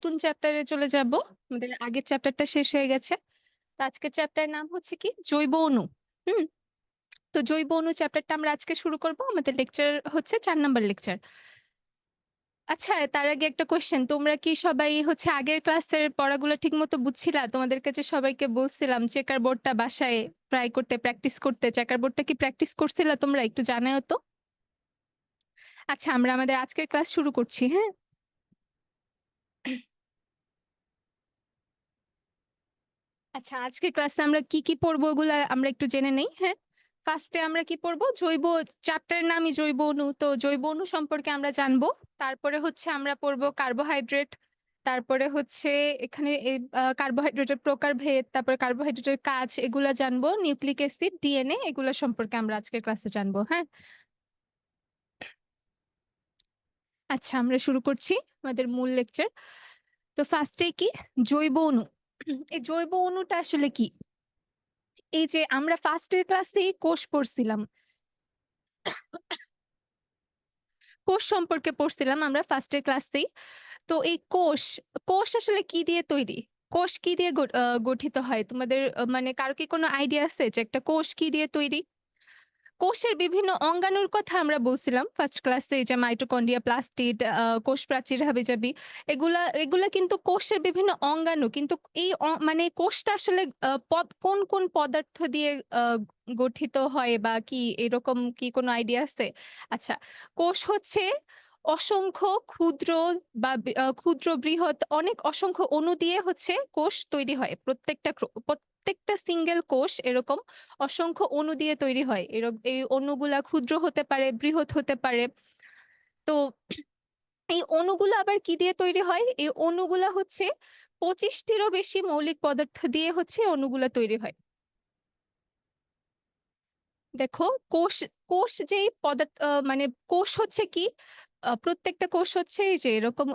নতুন চ্যাপ্টারে চলে যাব। আমাদের আগের চ্যাপ্টারটা শেষ হয়ে গেছে। তো আজকের চ্যাপ্টারের নাম হচ্ছে কি জৈব অণু। হুম? তো জৈব অণু চ্যাপ্টারটা আমরা আজকে শুরু করব। আমাদের লেকচার হচ্ছে ৪ নাম্বার লেকচার। আচ্ছা, তার আগে একটা কোয়েশ্চেন। তোমরা কি সবাই হচ্ছে আগের ক্লাসের পড়াগুলো ঠিকমতো বুঝছিলা? তোমাদেরকে যে সবাইকে বলছিলাম চেকার বোর্ডটা বাসায় ট্রাই করতে, প্র্যাকটিস করতে। চেকার বোর্ডটা কি প্র্যাকটিস করছিলা তোমরা? একটু জানাও তো। আচ্ছা, আমরা আমাদের আজকের ক্লাস শুরু করছি, হ্যাঁ? আচ্ছা, আজকের ক্লাসে আমরা কি পড়বো ওগুলা আমরা একটু জেনে নেই, হ্যাঁ? ফার্স্টে আমরা কি পড়বো? চ্যাপ্টারের নামই জৈব অণু। তো জৈব অণু সম্পর্কে আমরা জানবো। তারপরে হচ্ছে আমরা পড়বো কার্বোহাইড্রেট। তারপরে হচ্ছে এখানে কার্বোহাইড্রেটের প্রকারভেদ, তারপরে কার্বোহাইড্রেটের কাজ এগুলা জানবো। নিউক্লিক অ্যাসিড, ডিএনএ এগুলা সম্পর্কে আমরা আজকের ক্লাসে জানবো, হ্যাঁ? আচ্ছা, আমরা শুরু করছি আমাদের মূল লেকচার। তো ফার্স্টেই কি? জৈব অণু। এই জৈব অণুটা আসলে কি? এই যে আমরা ফার্স্টের ক্লাসেই কোষ পড়ছিলাম। কোষ সম্পর্কে পড়ছিলাম আমরা ফার্স্টের ক্লাসেই। তো এই কোষ আসলে কি দিয়ে তৈরি? কোষ কি দিয়ে গঠিত হয়? তোমাদের মানে কারো কি কোনো আইডিয়া আছে যে একটা কোষ কি দিয়ে তৈরি? কোষের বিভিন্ন অঙ্গাণুর কথা আমরা বলছিলাম ফার্স্ট ক্লাসে যে মাইটোকন্ড্রিয়া, প্লাস্টিড, কোষ প্রাচীর, হাবিজাবি এগুলা কিন্তু কোষের বিভিন্ন অঙ্গাণু। কিন্তু এই মানে কোষটা আসলে কোন পদার্থ দিয়ে আ গঠিত হয় বা কি এরকম কি কোনো আইডিয়া আছে? আচ্ছা, কোষ হচ্ছে অসংখ্য ক্ষুদ্র বা ক্ষুদ্র, বৃহৎ অনেক অসংখ্য অণু দিয়ে হচ্ছে কোষ তৈরি হয়। প্রত্যেকটা সিঙ্গেল কোষ এরকম অসংখ্য অণু দিয়ে তৈরি হয়। এই অণুগুলা ক্ষুদ্র হতে পারে, বৃহৎ হতে পারে। তো এই অণুগুলা আবার কি দিয়ে তৈরি হয়? এই অণুগুলা হচ্ছে ২৫ টিরও বেশি মৌলিক পদার্থ দিয়ে হচ্ছে অণুগুলা তৈরি হয়। দেখো কোষ কোষ যেই মানে কোষ হচ্ছে কি? প্রত্যেকটা কোষ হচ্ছে এই যে এরকম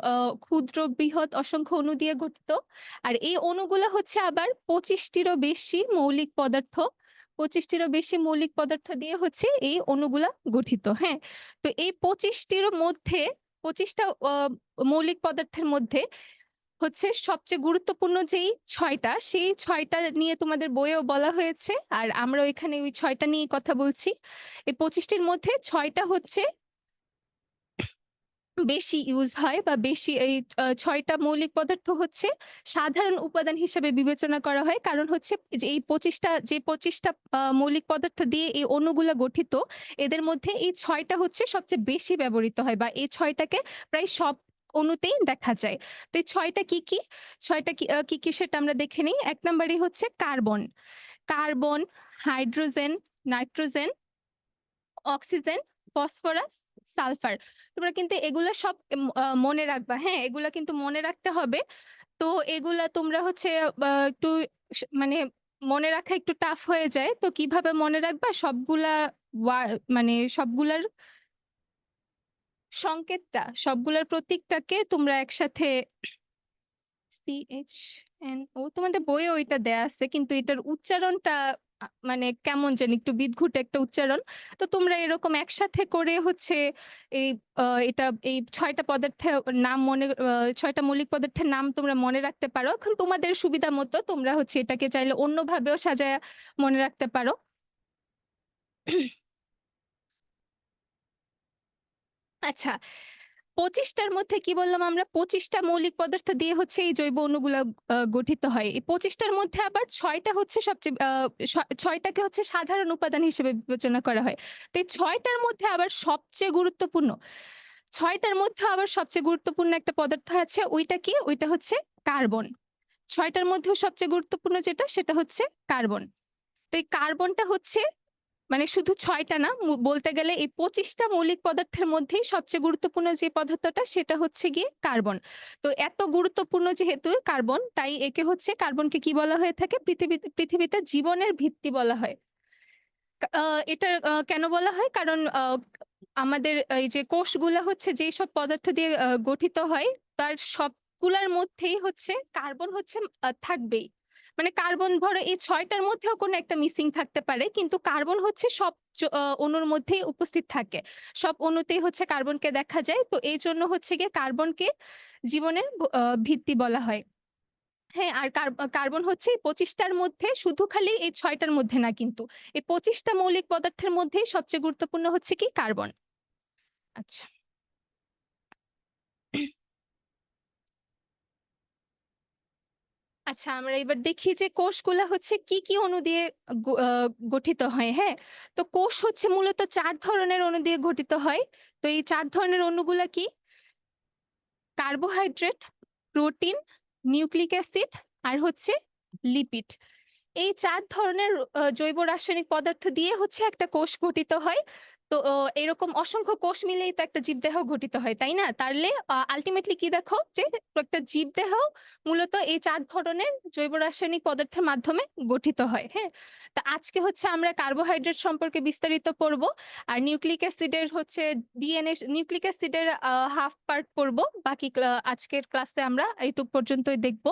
ক্ষুদ্র, বৃহৎ অসংখ্য অণু দিয়ে গঠিত। আর এই অণুগুলা হচ্ছে আবার ২৫ টিরও বেশি মৌলিক পদার্থ ২৫ টিরও বেশি মৌলিক পদার্থ দিয়ে হচ্ছে এই অণুগুলা গঠিত। হ্যাঁ? তো এই ২৫ টির মধ্যে ২৫ টা মৌলিক পদার্থের মধ্যে হচ্ছে সবচেয়ে গুরুত্বপূর্ণ যেই ৬ টা, সেই ৬ টা নিয়ে তোমাদের বইয়েও বলা হয়েছে। আর আমরাও এখানে ওই ৬ টা নিয়েই কথা বলছি। এই ২৫ টির মধ্যে ৬ টা হচ্ছে বেশি ইউজ হয় বা বেশি এই ৬ টা মৌলিক পদার্থ হচ্ছে সাধারণ উপাদান হিসেবে বিবেচনা করা হয়। কারণ হচ্ছে যে এই ২৫ টা যে ২৫ টা মৌলিক পদার্থ দিয়ে এই অণুগুলা গঠিত, এদের মধ্যে এই ৬ টা হচ্ছে সবচেয়ে বেশি ব্যবহৃত হয় বা এই ৬ টাকে প্রায় সব অণুতেই দেখা যায়। তো এই ৬ টা কি? ৬ টা কি সেটা আমরা দেখে নিই। ১ নাম্বারই হচ্ছে carbon. Carbon, hydrogen, nitrogen, oxygen, phosphorus, sulphur. তোমরা কিন্তু এগুলা সব মনে রাখবা, হ্যাঁ? এগুলা কিন্তু মনে রাখতে হবে। তো এগুলা তোমরা হচ্ছে একটু মানে মনে রাখা একটু টাফ হয়ে যায়। তো কিভাবে মনে রাখবা? সবগুলা ওয়া মানে সবগুলার সবগুলার প্রতীকটাকে তোমরা একসাথে CHNO তোমাদের বইয়েও এটা দেয়া আছে। কিন্তু এটার উচ্চারণটা মানে কেমন জানি একটু বিদঘুট একটা উচ্চারণ। তো তোমরা এরকম একসাথে করে হচ্ছে এই এই ৬ টা পদার্থের নাম ৬ টা মৌলিক পদার্থের নাম তোমরা মনে রাখতে পারো। এখন তোমাদের সুবিধা মতো তোমরা হচ্ছে এটাকে চাইলে অন্যভাবেও সাজায়া মনে রাখতে পারো। আচ্ছা, ২৫ টার মধ্যে কি বললাম আমরা? ২৫ টা মৌলিক পদার্থ দিয়ে হচ্ছে এই জৈব অণুগুলা গঠিত হয়। এই ২৫ টার মধ্যে আবার ৬ টা হচ্ছে সবচেয়ে ৬ টাকে হচ্ছে সাধারণ উপাদান হিসেবে বিবেচনা করা হয়। তো এই ৬ টার মধ্যে আবার সবচেয়ে গুরুত্বপূর্ণ ৬ টার মধ্যে আবার সবচেয়ে গুরুত্বপূর্ণ একটা পদার্থ আছে। ওইটা কি? ওইটা হচ্ছে কার্বন। ৬ টার মধ্যেও সবচেয়ে গুরুত্বপূর্ণ যেটা সেটা হচ্ছে কার্বন। তো এই কার্বনটা হচ্ছে মানে শুধু ৬ টা না, বলতে গেলে এই ২৫ টা মৌলিক পদার্থের মধ্যেই সবচেয়ে গুরুত্বপূর্ণ যে পদার্থটা সেটা হচ্ছে গিয়ে কার্বন। তো এত গুরুত্বপূর্ণ যেহেতু কার্বন, তাই একে হচ্ছে কার্বনকে কি বলা হয়ে থাকে? পৃথিবীতে জীবনের ভিত্তি বলা হয়। কা আ এটা কেন বলা হয়? কারণ আমাদের এই যে কোষগুলা হচ্ছে যেসব পদার্থ দিয়ে গঠিত হয়, তার সবগুলার মধ্যেই হচ্ছে কার্বন হচ্ছে থাকবেই। মানে কার্বন ধরো এই ৬ টার মধ্যেও কোনো একটা মিসিং থাকতে পারে। কিন্তু কার্বন হচ্ছে সব অণুর মধ্যেই উপস্থিত থাকে। সব অণুতেই হচ্ছে কার্বনকে দেখা যায়। তো এইজন্য হচ্ছে গিয়ে কার্বনকে জীবনের ভিত্তি বলা হয়। হ্যাঁ, আর কার্বন হচ্ছে ২৫ টার মধ্যে শুধু খালি এই ৬ টার মধ্যে না কিন্তু। এই ২৫ টা মৌলিক পদার্থের মধ্যেই সবচেয়ে গুরুত্বপূর্ণ হচ্ছে কি কার্বন। আচ্ছা। আচ্ছা, আমরা এবার দেখি যে কোষগুলা হচ্ছে কি অণু দিয়ে গ আ গঠিত হয়, হ্যাঁ? তো কোষ হচ্ছে মূলত ৪ ধরনের অণু দিয়ে গঠিত হয়। তো এই ৪ ধরনের অণুগুলা কি? কার্বোহাইড্রেট, প্রোটিন, নিউক্লিক অ্যাসিড আর হচ্ছে লিপিড। এই ৪ ধরনের জৈব রাসায়নিক পদার্থ দিয়ে হচ্ছে একটা কোষ গঠিত হয়। তো এরকম অসংখ্য কোষ মিলেই তো একটা জীবদেহ গঠিত হয়, তাই না? তাহলে আল্টিমেটলি কি দেখো যে একটা জীবদেহ মূলত এই ৪ ধরনের জৈব রাসায়নিক পদার্থের মাধ্যমে গঠিত হয়, হ্যাঁ? তো আজকে হচ্ছে আমরা কার্বোহাইড্রেট সম্পর্কে বিস্তারিত পড়ব। আর নিউক্লিক অ্যাসিডের হচ্ছে নিউক্লিক অ্যাসিডের হাফ পার্ট পড়ব। বাকি আজকের ক্লাসে আমরা এইটুক পর্যন্তই দেখব।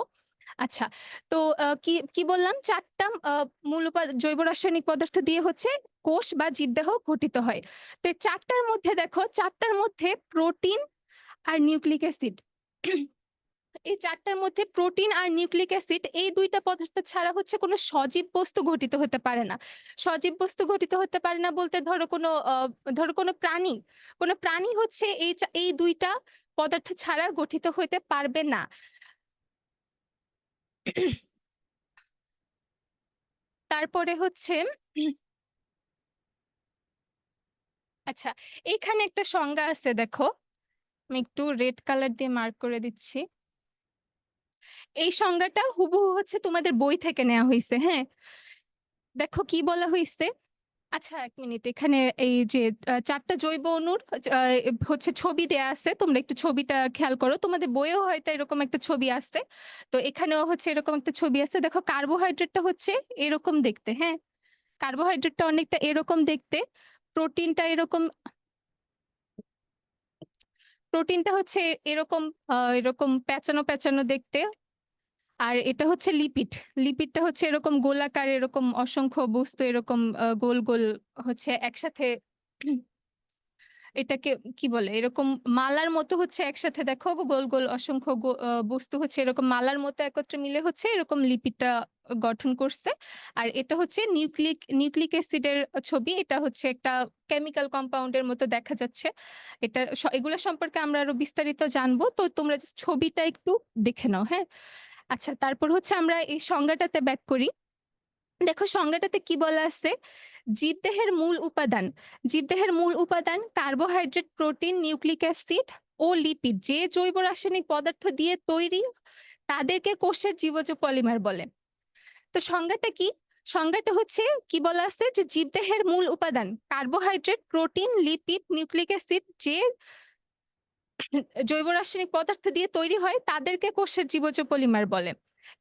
আচ্ছা। তো কি বললাম? ৪ টা জৈব রাসায়নিক পদার্থ দিয়ে হচ্ছে কোষ বা জীবদেহ গঠিত হয়। তো এই ৪ টার মধ্যে দেখো ৪ টার মধ্যে প্রোটিন আর নিউক্লিক অ্যাসিড এই ৪ টার মধ্যে প্রোটিন আর নিউক্লিক অ্যাসিড এই ২ টা পদার্থ ছাড়া হচ্ছে কোনো সজীব বস্তু গঠিত হতে পারে না। সজীব বস্তু গঠিত হতে পারে না বলতে ধরো কোনো প্রাণী। কোনো প্রাণী হচ্ছে এই ২ টা পদার্থ ছাড়া গঠিত হইতে পারবে না। তারপরে হচ্ছে আচ্ছা, এইখানে একটা সংজ্ঞা আছে দেখো। আমি একটু রেড কালার দিয়ে মার্ক করে দিচ্ছি। এই সংজ্ঞাটা হুবহু হচ্ছে তোমাদের বই থেকে নেয়া হইছে, হ্যাঁ? দেখো কি বলা হইছে? আচ্ছা ১ মিনিট। এখানে এই যে ৪ টা জৈব অণুর আ হচ্ছে ছবি দেয়া আছে। তোমরা একটু ছবিটা খেয়াল করো। তোমাদের বইয়েও হয়তো এরকম একটা ছবি আছে। তো এখানেও হচ্ছে এরকম একটা ছবি আছে। দেখো কার্বোহাইড্রেটটা হচ্ছে এরকম দেখতে, হ্যাঁ? কার্বোহাইড্রেটটা অনেকটা এরকম দেখতে। প্রোটিনটা এরকম প্রোটিনটা হচ্ছে এরকম প্যাঁচানো দেখতে। আর এটা হচ্ছে লিপিড। লিপিডটা হচ্ছে এরকম গোলাকার এরকম অসংখ্য বস্তু এরকম গোল হচ্ছে একসাথে এটাকে কি বলে? এরকম মালার মতো হচ্ছে একসাথে দেখো গোল অসংখ্য গো আ বস্তু হচ্ছে এরকম মালার মতো একত্রে মিলে হচ্ছে এরকম লিপিডটা গঠন করছে। আর এটা হচ্ছে নিউক্লিক অ্যাসিডের ছবি। এটা হচ্ছে একটা কেমিক্যাল কম্পাউন্ড এর মতো দেখা যাচ্ছে। এটা এগুলা সম্পর্কে আমরা আরো বিস্তারিত জানবো। তো তোমরা জাস্ট ছবিটা একটু দেখে নাও, হ্যাঁ? আচ্ছা, তারপর হচ্ছে আমরা এই সংজ্ঞাটাতে ব্যাক করি। দেখো সংজ্ঞাটাতে কি বলা আছে? জীবদেহের মূল উপাদান। জীবদেহের মূল উপাদান কার্বোহাইড্রেট, প্রোটিন, নিউক্লিক অ্যাসিড ও লিপিড যে জৈব রাসায়নিক পদার্থ দিয়ে তৈরি তাদেরকে কোষের জীবজ পলিমার বলে। তো সংজ্ঞাটা কি? সংজ্ঞাটা হচ্ছে কি বলা আছে যে জীবদেহের মূল উপাদান carbohydrate, protein, lipid, nucleic acid যে জৈব রাসায়নিক পদার্থ দিয়ে তৈরি হয় তাদেরকে কোষের জীবজ পলিমার বলে।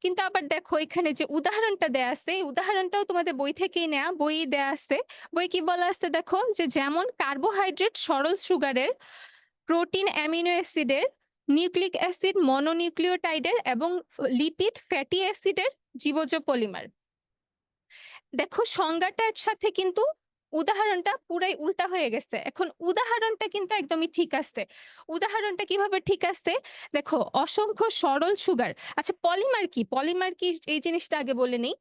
কিন্তু আবার দেখো এখানে যে উদাহরণটা দেয়া আছে, এই উদাহরণটাও তোমাদের বই থেকেই নেয়া। বইয়ে দেয়া আছে। বইয়ে কি বলা আছে দেখো যে যেমন কার্বোহাইড্রেট সরল সুগারের, প্রোটিন অ্যামিনো অ্যাসিডের, নিউক্লিক অ্যাসিড মনোনিউক্লিওটাইডের এবং লিপিড ফ্যাটি অ্যাসিডের জীবজ পলিমার। দেখো সংজ্ঞাটার সাথে কিন্তু উদাহরণটা পুরাই উল্টা হয়ে গেছে। এখন উদাহরণটা কিন্তু একদমই ঠিক আছে। উদাহরণটা কিভাবে ঠিক আছে? দেখো অসংখ্য সরল সুগার। আচ্ছা পলিমার কি? পলিমার কি এই জিনিসটা আগে বলে নেই।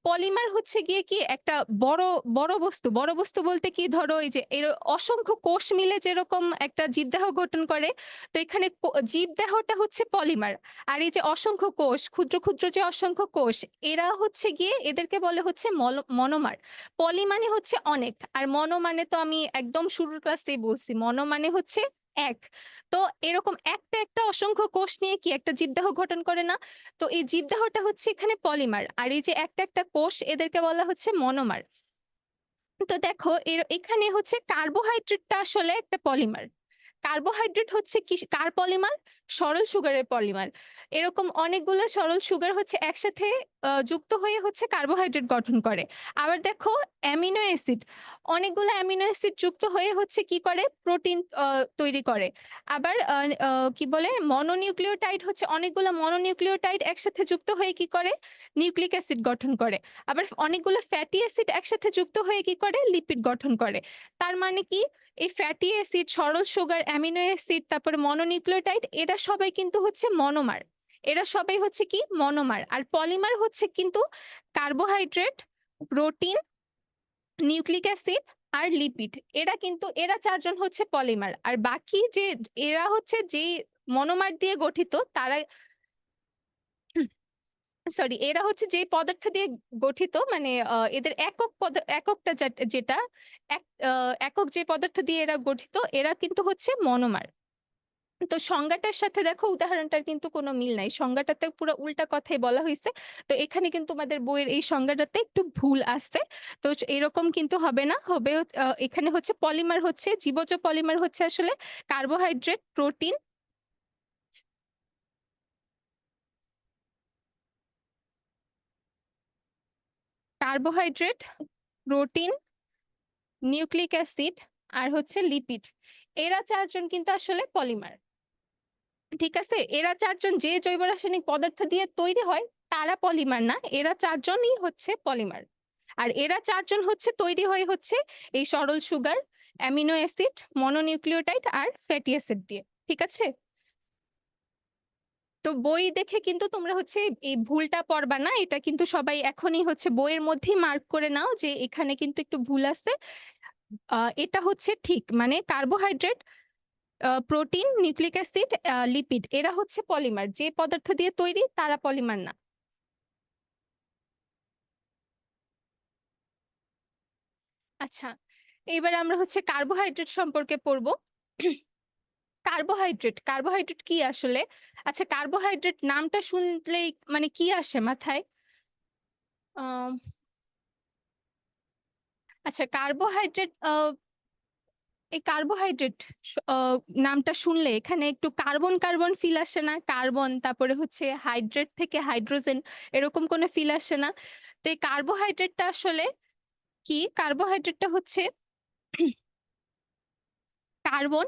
পলিমার হচ্ছে গিয়ে কি একটা বড়, বড় বস্তু বলতে কি ধরো এই যে অসংখ্য কোষ মিলে যেরকম একটা জীবদেহ গঠন করে, তো এখানে জীবদেহটা হচ্ছে পলিমার। আর এই যে অসংখ্য কোষ, ক্ষুদ্র যে অসংখ্য কোষ, এরা হচ্ছে গিয়ে এদেরকে বলে হচ্ছে মনোমার। পলি মানে হচ্ছে অনেক। আর মনো মানে তো আমি একদম শুরুর ক্লাসেই বলছি। মনো মানে হচ্ছে এক। তো এরকম একটা অসংখ্য কোষ নিয়ে কি একটা জীবদেহ গঠন করে না? তো এই জীবদেহটা হচ্ছে এখানে পলিমার। আর এই যে একটা কোষ এদেরকে বলা হচ্ছে মনোমার। তো দেখো এখানে হচ্ছে কার্বোহাইড্রেটটা আসলে একটা পলিমার। কার্বোহাইড্রেট হচ্ছে কি কার পলিমার? সরল সুগারের পলিমার। এরকম অনেকগুলো সরল সুগার হচ্ছে একসাথে যুক্ত হয়ে হচ্ছে কার্বোহাইড্রেট গঠন করে। আবার দেখো অ্যামিনো অ্যাসিড, অনেকগুলো অ্যামিনো অ্যাসিড যুক্ত হয়ে হচ্ছে কি করে প্রোটিন তৈরি করে। আবার কি বলে মনোনিউক্লিওটাইড হচ্ছে অনেকগুলো মনোনিউক্লিওটাইড একসাথে যুক্ত হয়ে কি করে নিউক্লিক অ্যাসিড গঠন করে। আবার অনেকগুলো ফ্যাটি অ্যাসিড একসাথে যুক্ত হয়ে কি করে লিপিড গঠন করে। তার মানে কি এই ফ্যাটি অ্যাসিড, সরল সুগার, অ্যামিনো অ্যাসিড, তারপরে মনোনিউক্লিওটাইড এরা সবাই কিন্তু হচ্ছে মনোমার। এরা সবাই হচ্ছে কি মনোমার। আর পলিমার হচ্ছে কিন্তু কার্বোহাইড্রেট, প্রোটিন, নিউক্লিক অ্যাসিড আর লিপিড। এরা চারজন হচ্ছে পলিমার। আর বাকি যে এরা হচ্ছে যে মনোমার দিয়ে গঠিত তারা সরি এরা হচ্ছে যে পদার্থ দিয়ে গঠিত মানে এদের এককটা যেটা একক যে পদার্থ দিয়ে এরা গঠিত এরা কিন্তু হচ্ছে মনোমার। তো সংজ্ঞাটার সাথে দেখো উদাহরণটার কিন্তু কোনো মিল নাই। সংজ্ঞাটাতে পুরো উল্টা কথাই বলা হয়েছে। তো এখানে কিন্তু আমাদের বইয়ের এই সংজ্ঞাটাতে একটু ভুল আসছে। তো এরকম কিন্তু হবে না। হবে এখানে হচ্ছে পলিমার হচ্ছে জীবজ পলিমার হচ্ছে আসলে carbohydrate, protein, carbohydrate, protein, nucleic acid আর হচ্ছে লিপিড। এরা চারজন কিন্তু আসলে পলিমার। ঠিক আছে? এরা চারজন যে জৈব রাসায়নিক পদার্থ দিয়ে তৈরি হয় তারা পলিমার না। এরা চারজনই হচ্ছে পলিমার। আর এরা চারজন হচ্ছে তৈরি হয়ে হচ্ছে এই সরল সুগার, অ্যামিনো অ্যাসিড, মনোনিউক্লিওটাইড আর ফ্যাটি অ্যাসিড দিয়ে। ঠিক আছে? তো বই দেখে কিন্তু তোমরা হচ্ছে এই ভুলটা পড়বা না। এটা কিন্তু সবাই এখনই হচ্ছে বইয়ের মধ্যেই মার্ক করে নাও যে এখানে কিন্তু একটু ভুল আছে। এটা হচ্ছে ঠিক। মানে carbohydrate, protein, nucleic acid, lipid এরা হচ্ছে পলিমার। যে পদার্থ দিয়ে তৈরি তারা পলিমার না। আচ্ছা, এবার আমরা হচ্ছে কার্বোহাইড্রেট সম্পর্কে পড়বো। কার্বোহাইড্রেট কি আসলে? আচ্ছা, কার্বোহাইড্রেট নামটা শুনলেই মানে কি আসে মাথায়? আম আচ্ছা, এই কার্বোহাইড্রেট নামটা শুনলে এখানে একটু কার্বন কার্বন ফিল আসে না? কার্বন তারপরে হচ্ছে হাইড্রেট থেকে হাইড্রোজেন এরকম কোনো ফিল আসে না? তো এই কার্বোহাইড্রেটটা আসলে কি? কার্বোহাইড্রেটটা হচ্ছে কার্বন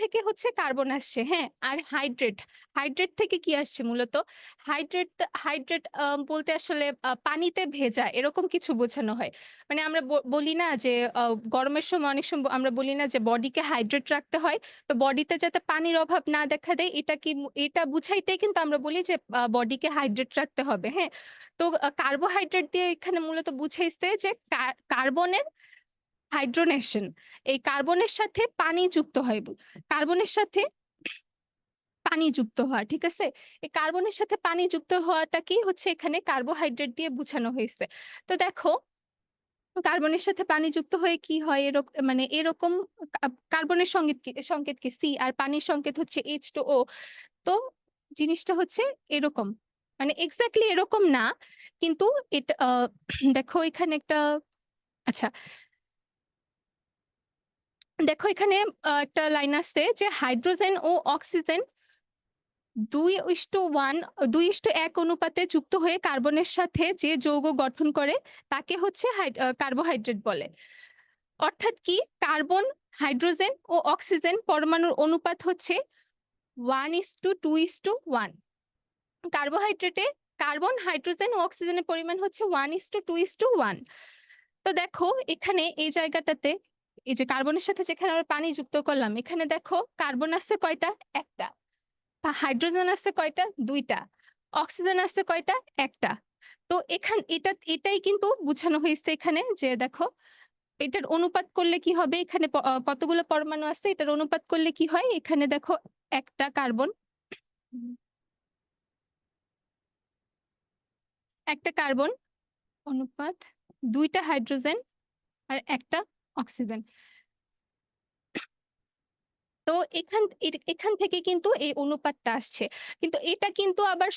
থেকে হচ্ছে কার্বন আসছে, হ্যাঁ? আর হাইড্রেট থেকে কি আসছে মূলত? হাইড্রেট হাইড্রেট বলতে আসলে পানিতে ভেজা এরকম কিছু বোঝানো হয়। মানে আমরা বলি না যে গরমের সময় অনেক সময় আমরা বলি না যে বডিকে হাইড্রেট রাখতে হয়। তো বডিতে যাতে পানির অভাব না দেখা দেয় এটা বুঝাইতেই কিন্তু আমরা বলি যে বডিকে হাইড্রেট রাখতে হবে, হ্যাঁ? তো কার্বোহাইড্রেট দিয়ে এখানে মূলত বুঝাইছে যে কার্বনের হাইড্রোনেশন। এই কার্বনের সাথে পানি যুক্ত হয়। কার্বনের সাথে পানি যুক্ত হওয়া, ঠিক আছে? এই কার্বনের সাথে পানি যুক্ত হওয়াটাকেই হচ্ছে এখানে কার্বোহাইড্রেট দিয়ে বুঝানো হয়েছে। তো দেখো কার্বনের সাথে পানি যুক্ত হয়ে কি হয় মানে এরকম কার্বনের সংকেত কি সি আর পানির সংকেত হচ্ছে H2O। তো জিনিসটা হচ্ছে এরকম। মানে এক্সাক্টলি এরকম না। কিন্তু এটা দেখো এখানে একটা আচ্ছা দেখো এখানে একটা লাইন আছে যে হাইড্রোজেন ও অক্সিজেন 2:1 2:1 অনুপাতে যুক্ত হয়ে কার্বনের সাথে যে যৌগ গঠন করে তাকে হচ্ছে কার্বোহাইড্রেট বলে। অর্থাৎ কি কার্বন, হাইড্রোজেন ও অক্সিজেন পরমাণুর অনুপাত হচ্ছে 1:2:1। কার্বোহাইড্রেটে কার্বন, হাইড্রোজেন ও অক্সিজেনের পরিমাণ হচ্ছে 1:2:1। তো দেখো এখানে এই জায়গাটাতে এই যে কার্বনের সাথে যেখানে আমরা পানি যুক্ত করলাম এখানে দেখো কার্বন আছে কয়টা? একটা। হাইড্রোজেন আছে কয়টা? দুইটা। অক্সিজেন আছে কয়টা? একটা। তো এটাই কিন্তু বুঝানো হয়েছে এখানে যে দেখো এটার অনুপাত করলে কি হবে? এখানে কতগুলো পরমাণু আছে এটার অনুপাত করলে কি হয়? এখানে দেখো একটা কার্বন, একটা কার্বন অনুপাত দুইটা হাইড্রোজেন আর একটা অক্সিজেন। তো এখান থেকে কিন্তু এই অনুপাতটা আসছে। কিন্তু এটা কিন্তু আবার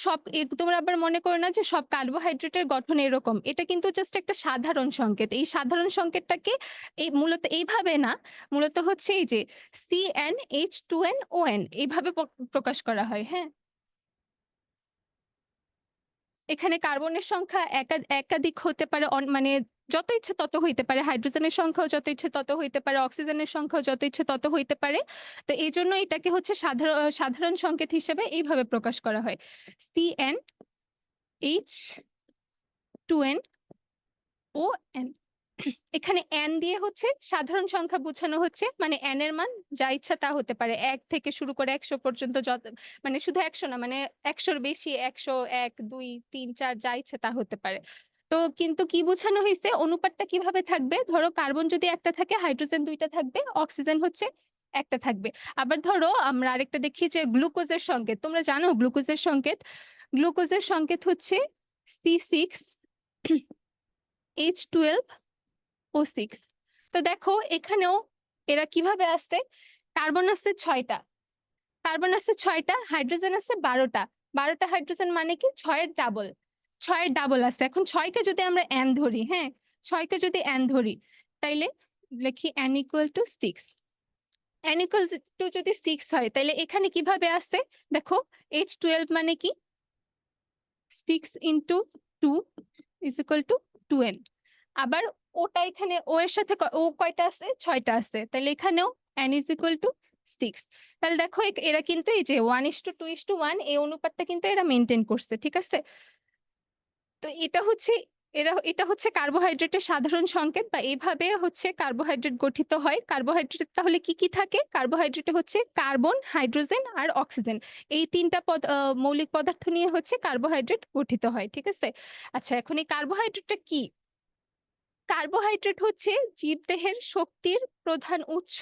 তোমরা আবার মনে করো না যে সব কার্বোহাইড্রেটের গঠন এরকম। এটা কিন্তু জাস্ট একটা সাধারণ সংকেত। এই সাধারণ সংকেতটাকে মূলত এইভাবে না, মূলত হচ্ছে এই যে CnH2nOn এইভাবে প্রকাশ করা হয়, হ্যাঁ? এখানে কার্বনের সংখ্যা একাধিক হতে পারে, মানে যত ইচ্ছে তত হইতে পারে। হাইড্রোজেনের সংখ্যাও যত ইচ্ছে তত হইতে পারে। অক্সিজেনের সংখ্যাও যত ইচ্ছে তত হইতে পারে। তো এজন্য এটাকে হচ্ছে সাধারণ সংকেত হিসেবে এইভাবে প্রকাশ করা হয়। CnH2nOn। এখানে n দিয়ে হচ্ছে সাধারণ সংখ্যা বোঝানো হচ্ছে। মানে n এর মান যা ইচ্ছা তা হতে পারে। ১ থেকে শুরু করে ১০০ পর্যন্ত মানে শুধু ১০০ না, মানে ১০০ র বেশি ১০০, ১, ২, ৩, ৪ যা ইচ্ছা তা হতে পারে। তো কিন্তু কি বোঝানো হইছে? অনুপাতটা কিভাবে থাকবে? ধরো কার্বন যদি একটা থাকে, হাইড্রোজেন ২ টা থাকবে, অক্সিজেন হচ্ছে একটা থাকবে। আবার ধরো আমরা আরেকটা দেখি যে গ্লুকোজের সংকেত। তোমরা জানো গ্লুকোজের সংকেত? গ্লুকোজের সংকেত হচ্ছে C6H12O6। তো দেখো এখানেও এরা কিভাবে আসছে? কার্বন আছে ৬ টা। কার্বন আছে ৬ টা, হাইড্রোজেন আছে ১২ টা। ১২ টা হাইড্রোজেন মানে কি? ৬ এর ডাবল। ৬ এর ডাবল আছে। এখন ৬ কে যদি আমরা n ধরি, হ্যাঁ? ৬ কে যদি n ধরি, তাইলে লিখি n = 6। n = যদি 6 হয়, তাইলে এখানে কিভাবে আসছে? দেখো H12 মানে কি? 6 into 2 is equal to 2n। আবার ওটা এখানে ও এর সাথে ও কয়টা আছে? ৬ টা আছে। তাইলে এখানেও n is equal to 6। তাহলে দেখো এরা কিন্তু এই যে 1:2:1 এই অনুপাতটা কিন্তু এরা মেইনটেইন করছে। ঠিক আছে? তো এটা হচ্ছে কার্বোহাইড্রেটের সাধারণ সংকেত, বা এইভাবে হচ্ছে কার্বোহাইড্রেট গঠিত হয়। কার্বোহাইড্রেট তাহলে কি, কি থাকে? কার্বোহাইড্রেটে হচ্ছে কার্বন, হাইড্রোজেন আর অক্সিজেন। এই ৩ টা মৌলিক পদার্থ নিয়ে হচ্ছে কার্বোহাইড্রেট গঠিত হয়। ঠিক আছে? আচ্ছা, এখন এই কার্বোহাইড্রেটটা কি? কার্বোহাইড্রেট হচ্ছে জীবদেহের শক্তির প্রধান উৎস।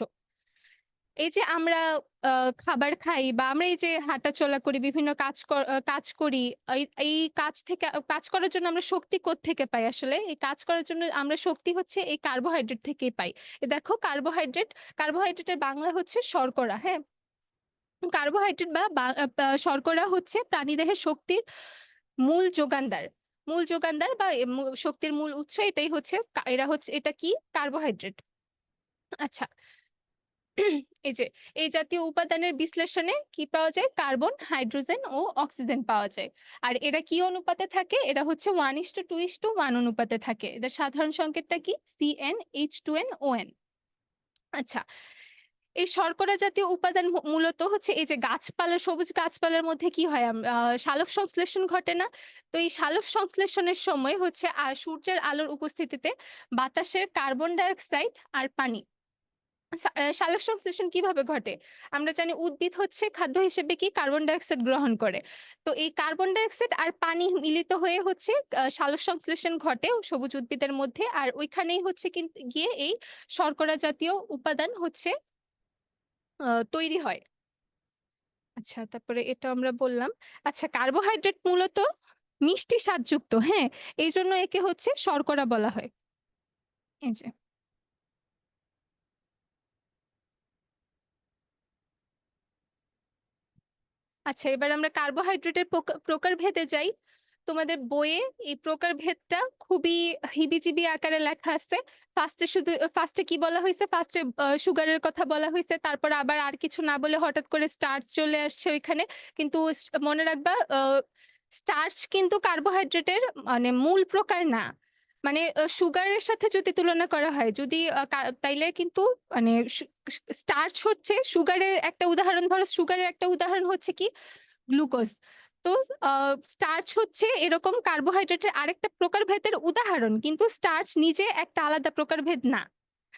এই যে আমরা আ খাবার খাই, বা আমরা এই যে হাঁটাচলা করি, বিভিন্ন কাজ করি। এই কাজ করার জন্য আমরা শক্তি কোত্থেকে পাই আসলে? এই কাজ করার জন্য আমরা শক্তি হচ্ছে এই কার্বোহাইড্রেট থেকেই পাই। দেখো কার্বোহাইড্রেটের বাংলা হচ্ছে শর্করা, হ্যাঁ? কার্বোহাইড্রেট বা বা আ পা শর্করা হচ্ছে প্রাণীদেহের শক্তির মূল যোগানদার। মূল যোগানদার বা শক্তির মূল উৎস এটাই হচ্ছে এটা কি? কার্বোহাইড্রেট। আচ্ছা। এই যে এই জাতীয় উপাদানের বিশ্লেষণে কি পাওয়া যায়? কার্বন, হাইড্রোজেন ও অক্সিজেন পাওয়া যায়। আর এরা কি অনুপাতে থাকে? এরা হচ্ছে 1:2:1 অনুপাতে থাকে। এদের সাধারণ সংকেতটা কি? CnH2nOn। আচ্ছা, এই শর্করা জাতীয় উপাদান মূলত হচ্ছে এই যে সবুজ গাছপালার মধ্যে কি হয়? সালোক সংশ্লেষণ ঘটে না? তো এই সালোক সংশ্লেষণের সময় হচ্ছে সূর্যের আলোর উপস্থিতিতে বাতাসের কার্বন ডাই অক্সাইড আর পানি, সালোক সংশ্লেষণ কিভাবে ঘটে? আমরা জানি উদ্ভিদ হচ্ছে খাদ্য হিসেবে কি কার্বন ডাই অক্সাইড গ্রহণ করে। তো এই কার্বন ডাই অক্সাইড আর পানি মিলিত হয়ে হচ্ছে সালোক সংশ্লেষণ ঘটে সবুজ উদ্ভিদের মধ্যে। আর ওইখানেই হচ্ছে গিয়ে এই শর্করা জাতীয় উপাদান হচ্ছে তৈরি হয়। আচ্ছা, তারপরে এটা আমরা বললাম। আচ্ছা, কার্বোহাইড্রেট মূলত মিষ্টি স্বাদযুক্ত, হ্যাঁ? এইজন্য একে হচ্ছে শর্করা বলা হয়। এই যে। আচ্ছা, এবার আমরা কার্বোহাইড্রেটের প্রকারভেদে যাই। তোমাদের বইয়ে এই প্রকারভেদটা খুবই হিবিজিবি আকারে লেখা আছে। ফার্স্টে কি বলা হইছে? ফার্স্টে সুগারের কথা বলা হইছে। তারপর আবার আর কিছু না বলে হঠাৎ করে স্টার্চ চলে আসছে ওইখানে। কিন্তু মনে রাখবা, স্টার্চ কিন্তু কার্বোহাইড্রেটের মানে মূল প্রকার না। মানে সুগারের সাথে যদি তুলনা করা হয়, যদি তাইলে কিন্তু মানে স্টার্চ হচ্ছে সুগারের একটা উদাহরণ। ধরো সুগারের একটা উদাহরণ হচ্ছে কি? গ্লুকোজ। তো আ স্টার্চ হচ্ছে এরকম কার্বোহাইড্রেটের আরেকটা প্রকারভেদের উদাহরণ। কিন্তু স্টার্চ নিজে একটা আলাদা প্রকারভেদ না।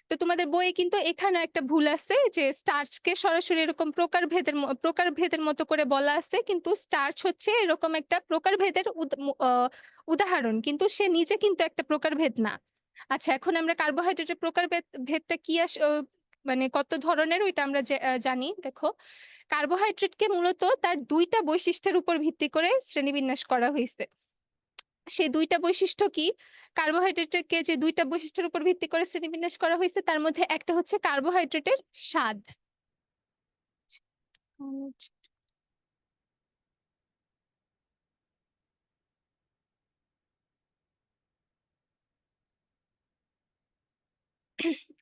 তো তোমাদের বইয়ে কিন্তু এখানেও একটা ভুল আছে যে স্টার্চকে সরাসরি এরকম প্রকারভেদের মতো করে বলা আছে। কিন্তু স্টার্চ হচ্ছে এরকম একটা প্রকারভেদের উদাহরণ। কিন্তু সে নিজে কিন্তু একটা প্রকারভেদ না। আচ্ছা, এখন আমরা কার্বোহাইড্রেটের ভেদটা কি মানে কত ধরনের ওইটা আমরা জানি। দেখো, কার্বোহাইড্রেটকে মূলত তার ২ টা বৈশিষ্ট্যের উপর ভিত্তি করে শ্রেণীবিন্যাস করা হইছে। সেই ২ টা বৈশিষ্ট্য কি? কার্বোহাইড্রেটকে যে ২ টা বৈশিষ্ট্যের উপর ভিত্তি করে শ্রেণীবিন্যাস করা হইছে, তার মধ্যে একটা হচ্ছে কার্বোহাইড্রেটের স্বাদ।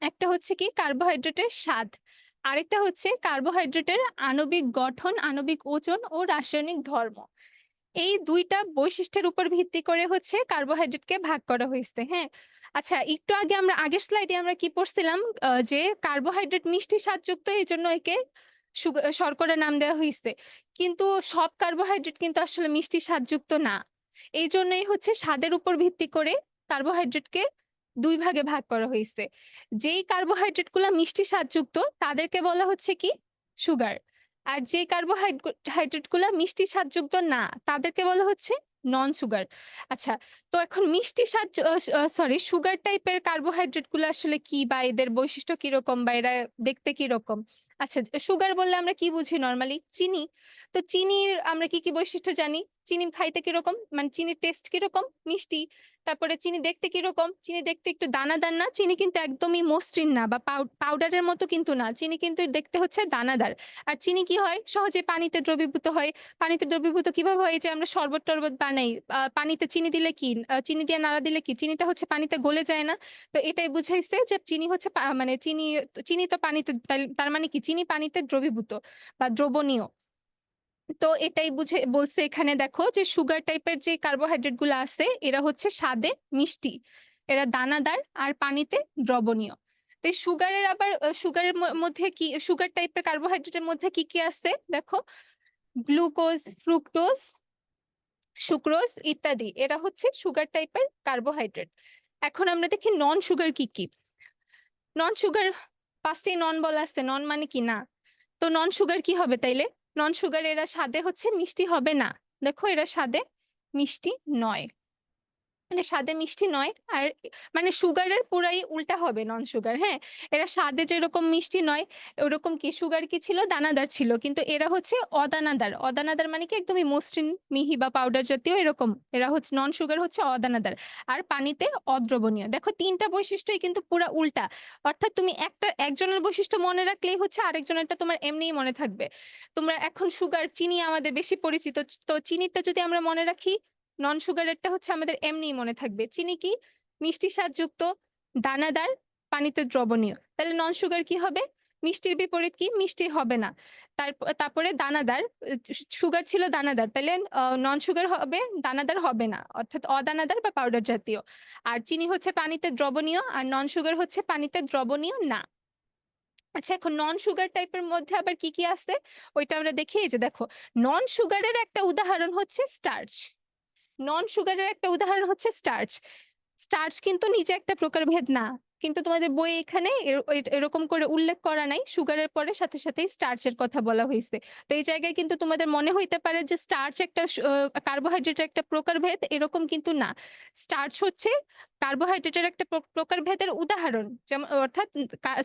একটা হচ্ছে কি কার্বোহাইড্রেটের স্বাদ, আরেকটা হচ্ছে কার্বোহাইড্রেটের আণবিক গঠন, আণবিক ওজন ও রাসায়নিক ধর্ম। এই ২ টা বৈশিষ্ট্যের উপর ভিত্তি করে হচ্ছে কার্বোহাইড্রেটকে ভাগ করা হইছে। হ্যাঁ? আচ্ছা, একটু আগে আমরা আগের স্লাইডে আমরা কি পড়ছিলাম? যে কার্বোহাইড্রেট মিষ্টি স্বাদযুক্ত, এজন্য একে শর্করা নাম দেওয়া হইছে। কিন্তু সব কার্বোহাইড্রেট কিন্তু আসলে মিষ্টি স্বাদযুক্ত না। এইজন্যই হচ্ছে স্বাদের উপর ভিত্তি করে কার্বোহাইড্রেটকে ২ ভাগে ভাগ করা হইছে। যেই কার্বোহাইড্রেট গুলা মিষ্টি স্বাদযুক্ত তাদেরকে বলা হচ্ছে কি? সুগার। আর যে হাইড্রেট গুলা মিষ্টি স্বাদযুক্ত না, তাদেরকে বলা হচ্ছে নন সুগার। আচ্ছা, তো এখন মিষ্টি স্বাদ সরি, সুগার টাইপের কার্বোহাইড্রেট গুলো আসলে কি, বা এদের বৈশিষ্ট্য কিরকম, বা এরা দেখতে কিরকম? আচ্ছা, সুগার বললে আমরা কি বুঝি নরমালি? চিনি। তো চিনির আমরা কি বৈশিষ্ট্য জানি? চিনি খাইতে কিরকম? মানে চিনির টেস্ট কিরকম? মিষ্টি। তারপরে চিনি দেখতে কিরকম? চিনি দেখতে একটু দানাদার না? চিনি কিন্তু একদমই মসৃণ না, বা পাউডারের মতো কিন্তু না। চিনি কিন্তু দেখতে হচ্ছে দানাদার। আর চিনি কি হয়? সহজে পানিতে দ্রবীভূত হয়। পানিতে দ্রবীভূত কিভাবে হয়? এই যে আমরা শরবত-টরবত বানাই। পানিতে চিনি দিলে কি? চিনি দিয়ে নাড়া দিলে কি? চিনিটা হচ্ছে পানিতে গলে যায় না? তো এটাই বুঝাইছে যে চিনি হচ্ছে মানে চিনি তো পানিতে, তার মানে কি? চিনি পানিতে দ্রবীভূত বা দ্রবণীয়। তো এটাই বুঝে বলছে এখানে, দেখো যে সুগার টাইপের যে কার্বোহাইড্রেট গুলা আছে এরা হচ্ছে স্বাদে মিষ্টি। এরা দানাদার আর পানিতে দ্রবণীয়। তো এই সুগারের আবার সুগারের মধ্যে কি, সুগার টাইপের কার্বোহাইড্রেটের মধ্যে কি আছে দেখো? গ্লুকোজ, ফ্রুক্টোজ, সুক্রোজ ইত্যাদি। এরা হচ্ছে সুগার টাইপের কার্বোহাইড্রেট। এখন আমরা দেখি নন সুগার কি? নন সুগার, ফার্স্টেই নন বলা আছে। নন মানে কি? না। তো নন সুগার কি হবে তাইলে? নন সুগার এরা স্বাদে হচ্ছে মিষ্টি হবে না। দেখো, এরা স্বাদে মিষ্টি নয়। মানে স্বাদে মিষ্টি নয়। আর মানে সুগারের পুরাই উল্টা হবে নন সুগার। হ্যাঁ? এরা স্বাদে যেরকম মিষ্টি নয়, ওরকম কি সুগার কি ছিল? দানাদার ছিল। কিন্তু এরা হচ্ছে অদানাদার। অদানাদার মানে কি? একদমই মসৃণ, মিহি বা পাউডার জাতীয় এরকম। এরা হচ্ছে নন সুগার, হচ্ছে অদানাদার। আর পানিতে অদ্রবণীয়। দেখো, ৩ টা বৈশিষ্ট্যই কিন্তু পুরা উল্টা। অর্থাৎ তুমি একজনের বৈশিষ্ট্য মনে রাখলেই হচ্ছে আরেকজনেরটা তোমার এমনিই মনে থাকবে। তোমরা এখন সুগার, চিনি আমাদের বেশি পরিচিত। তো চিনিটা যদি আমরা মনে রাখি, নন সুগারেরটা হচ্ছে আমাদের এমনিই মনে থাকবে। চিনি কি? মিষ্টি স্বাদযুক্ত, দানাদার, পানিতে দ্রবণীয়। তাহলে নন সুগার কি হবে? মিষ্টির বিপরীত কি? মিষ্টি হবে না। তারপরে দানাদার, সুগার ছিল দানাদার। তাইলে নন সুগার হবে, দানাদার হবে না। অর্থাৎ অদানাদার বা পাউডার জাতীয়। আর চিনি হচ্ছে পানিতে দ্রবণীয়, আর নন সুগার হচ্ছে পানিতে দ্রবণীয় না। আচ্ছা, এখন নন সুগার টাইপের মধ্যে আবার কি আছে? ওইটা আমরা দেখি। এই যে দেখো, নন সুগারের একটা উদাহরণ হচ্ছে স্টার্চ। নন সুগারের একটা উদাহরণ হচ্ছে স্টার্চ। স্টার্চ কিন্তু নিজে একটা প্রকারভেদ না। কিন্তু তোমাদের বইয়ে এখানে এরকম করে উল্লেখ করা নাই। সুগারের পরে সাথে সাথেই স্টার্চের কথা বলা হইছে। তো এই জায়গায় কিন্তু তোমাদের মনে হইতে পারে যে স্টার্চ একটা কার্বোহাইড্রেটের একটা প্রকারভেদ, এরকম কিন্তু না। স্টার্চ হচ্ছে কার্বোহাইড্রেটের একটা প্রকারভেদের উদাহরণ। যেমন অর্থাৎ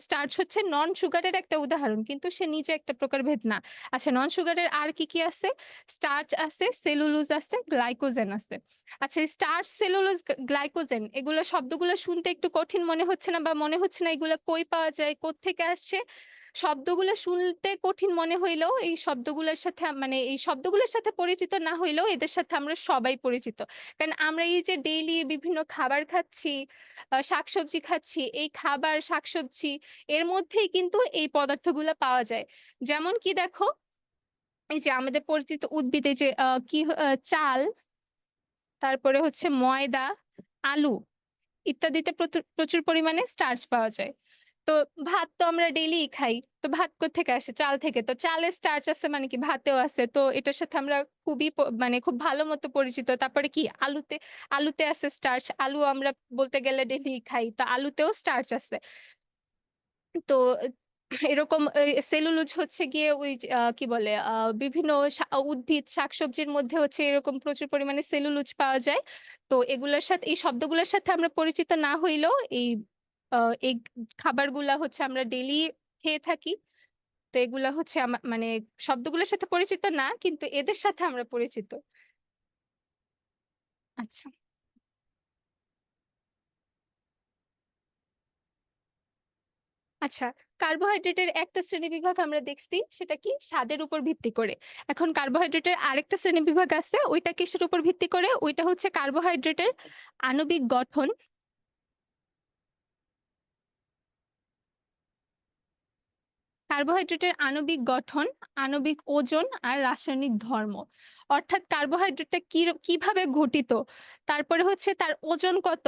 স্টার্চ হচ্ছে নন সুগারের একটা উদাহরণ, কিন্তু সে নিজে একটা প্রকারভেদ না। আচ্ছা, নন সুগারের আর কি আছে? স্টার্চ আছে, সেলুলোজ আছে, গ্লাইকোজেন আছে। আচ্ছা, স্টার্চ, সেলুলোজ, গ্লাইকোজেন, এগুলো শব্দগুলো শুনতে একটু কঠিন মনে হচ্ছে না? বা মনে হচ্ছে না এগুলা কই পাওয়া যায়, কোত্থেকে আসছে? শব্দগুলো শুনতে কঠিন মনে হইলেও এই শব্দগুলোর সাথে, মানে এই শব্দগুলোর সাথে পরিচিত না হইলেও এদের সাথে আমরা সবাই পরিচিত। কারণ আমরা এই যে ডেইলি বিভিন্ন খাবার খাচ্ছি, শাকসবজি খাচ্ছি, এই খাবার শাকসবজি এর মধ্যেই কিন্তু এই পদার্থগুলা পাওয়া যায়। যেমন কি দেখো, এই যে আমাদের পরিচিত উদ্ভিদ, এই যে চাল, তারপরে হচ্ছে ময়দা, আলু ইত্যাদিতে প্রচুর পরিমাণে স্টার্চ পাওয়া যায়। তো ভাত তো আমরা ডেইলিই খাই। তো ভাত কোত্থেকে আসে? চাল থেকে। তো চালে স্টার্চ আছে মানে কি? ভাতেও আছে। তো এটার সাথে আমরা খুবই মানে খুব ভালো মতো পরিচিত। তারপরে কি? আলুতে আছে স্টার্চ। আলু আমরা বলতে গেলে ডেইলিই খাই। তো আলুতেও স্টার্চ আছে। তো এরকম সেলুলোজ হচ্ছে গিয়ে ওই যে কি বলে, বিভিন্ন উদ্ভিদ, শাকসবজির মধ্যে হচ্ছে এরকম প্রচুর পরিমাণে সেলুলোজ পাওয়া যায়। তো এগুলার সাথে, এই শব্দগুলোর সাথে আমরা পরিচিত না হইলেও এই আ এই খাবারগুলা হচ্ছে আমরা ডেইলি খেয়ে থাকি। তো এগুলা হচ্ছে মানে শব্দগুলোর সাথে পরিচিত না, কিন্তু এদের সাথে আমরা পরিচিত। আচ্ছা। আচ্ছা, কার্বোহাইড্রেটের একটা শ্রেণীবিভাগ আমরা দেখছি সেটা কি স্বাদের উপর ভিত্তি করে। এখন কার্বোহাইড্রেটের আরেকটা শ্রেণীবিভাগ আছে ওইটা কিসের উপর ভিত্তি করে? ওইটা হচ্ছে কার্বোহাইড্রেটের আণবিক গঠন, কার্বোহাইড্রেটের আণবিক গঠন, আণবিক ওজন আর রাসায়নিক ধর্ম। অর্থাৎ কার্বোহাইড্রেটটা কিভাবে গঠিত, তারপরে হচ্ছে তার ওজন কত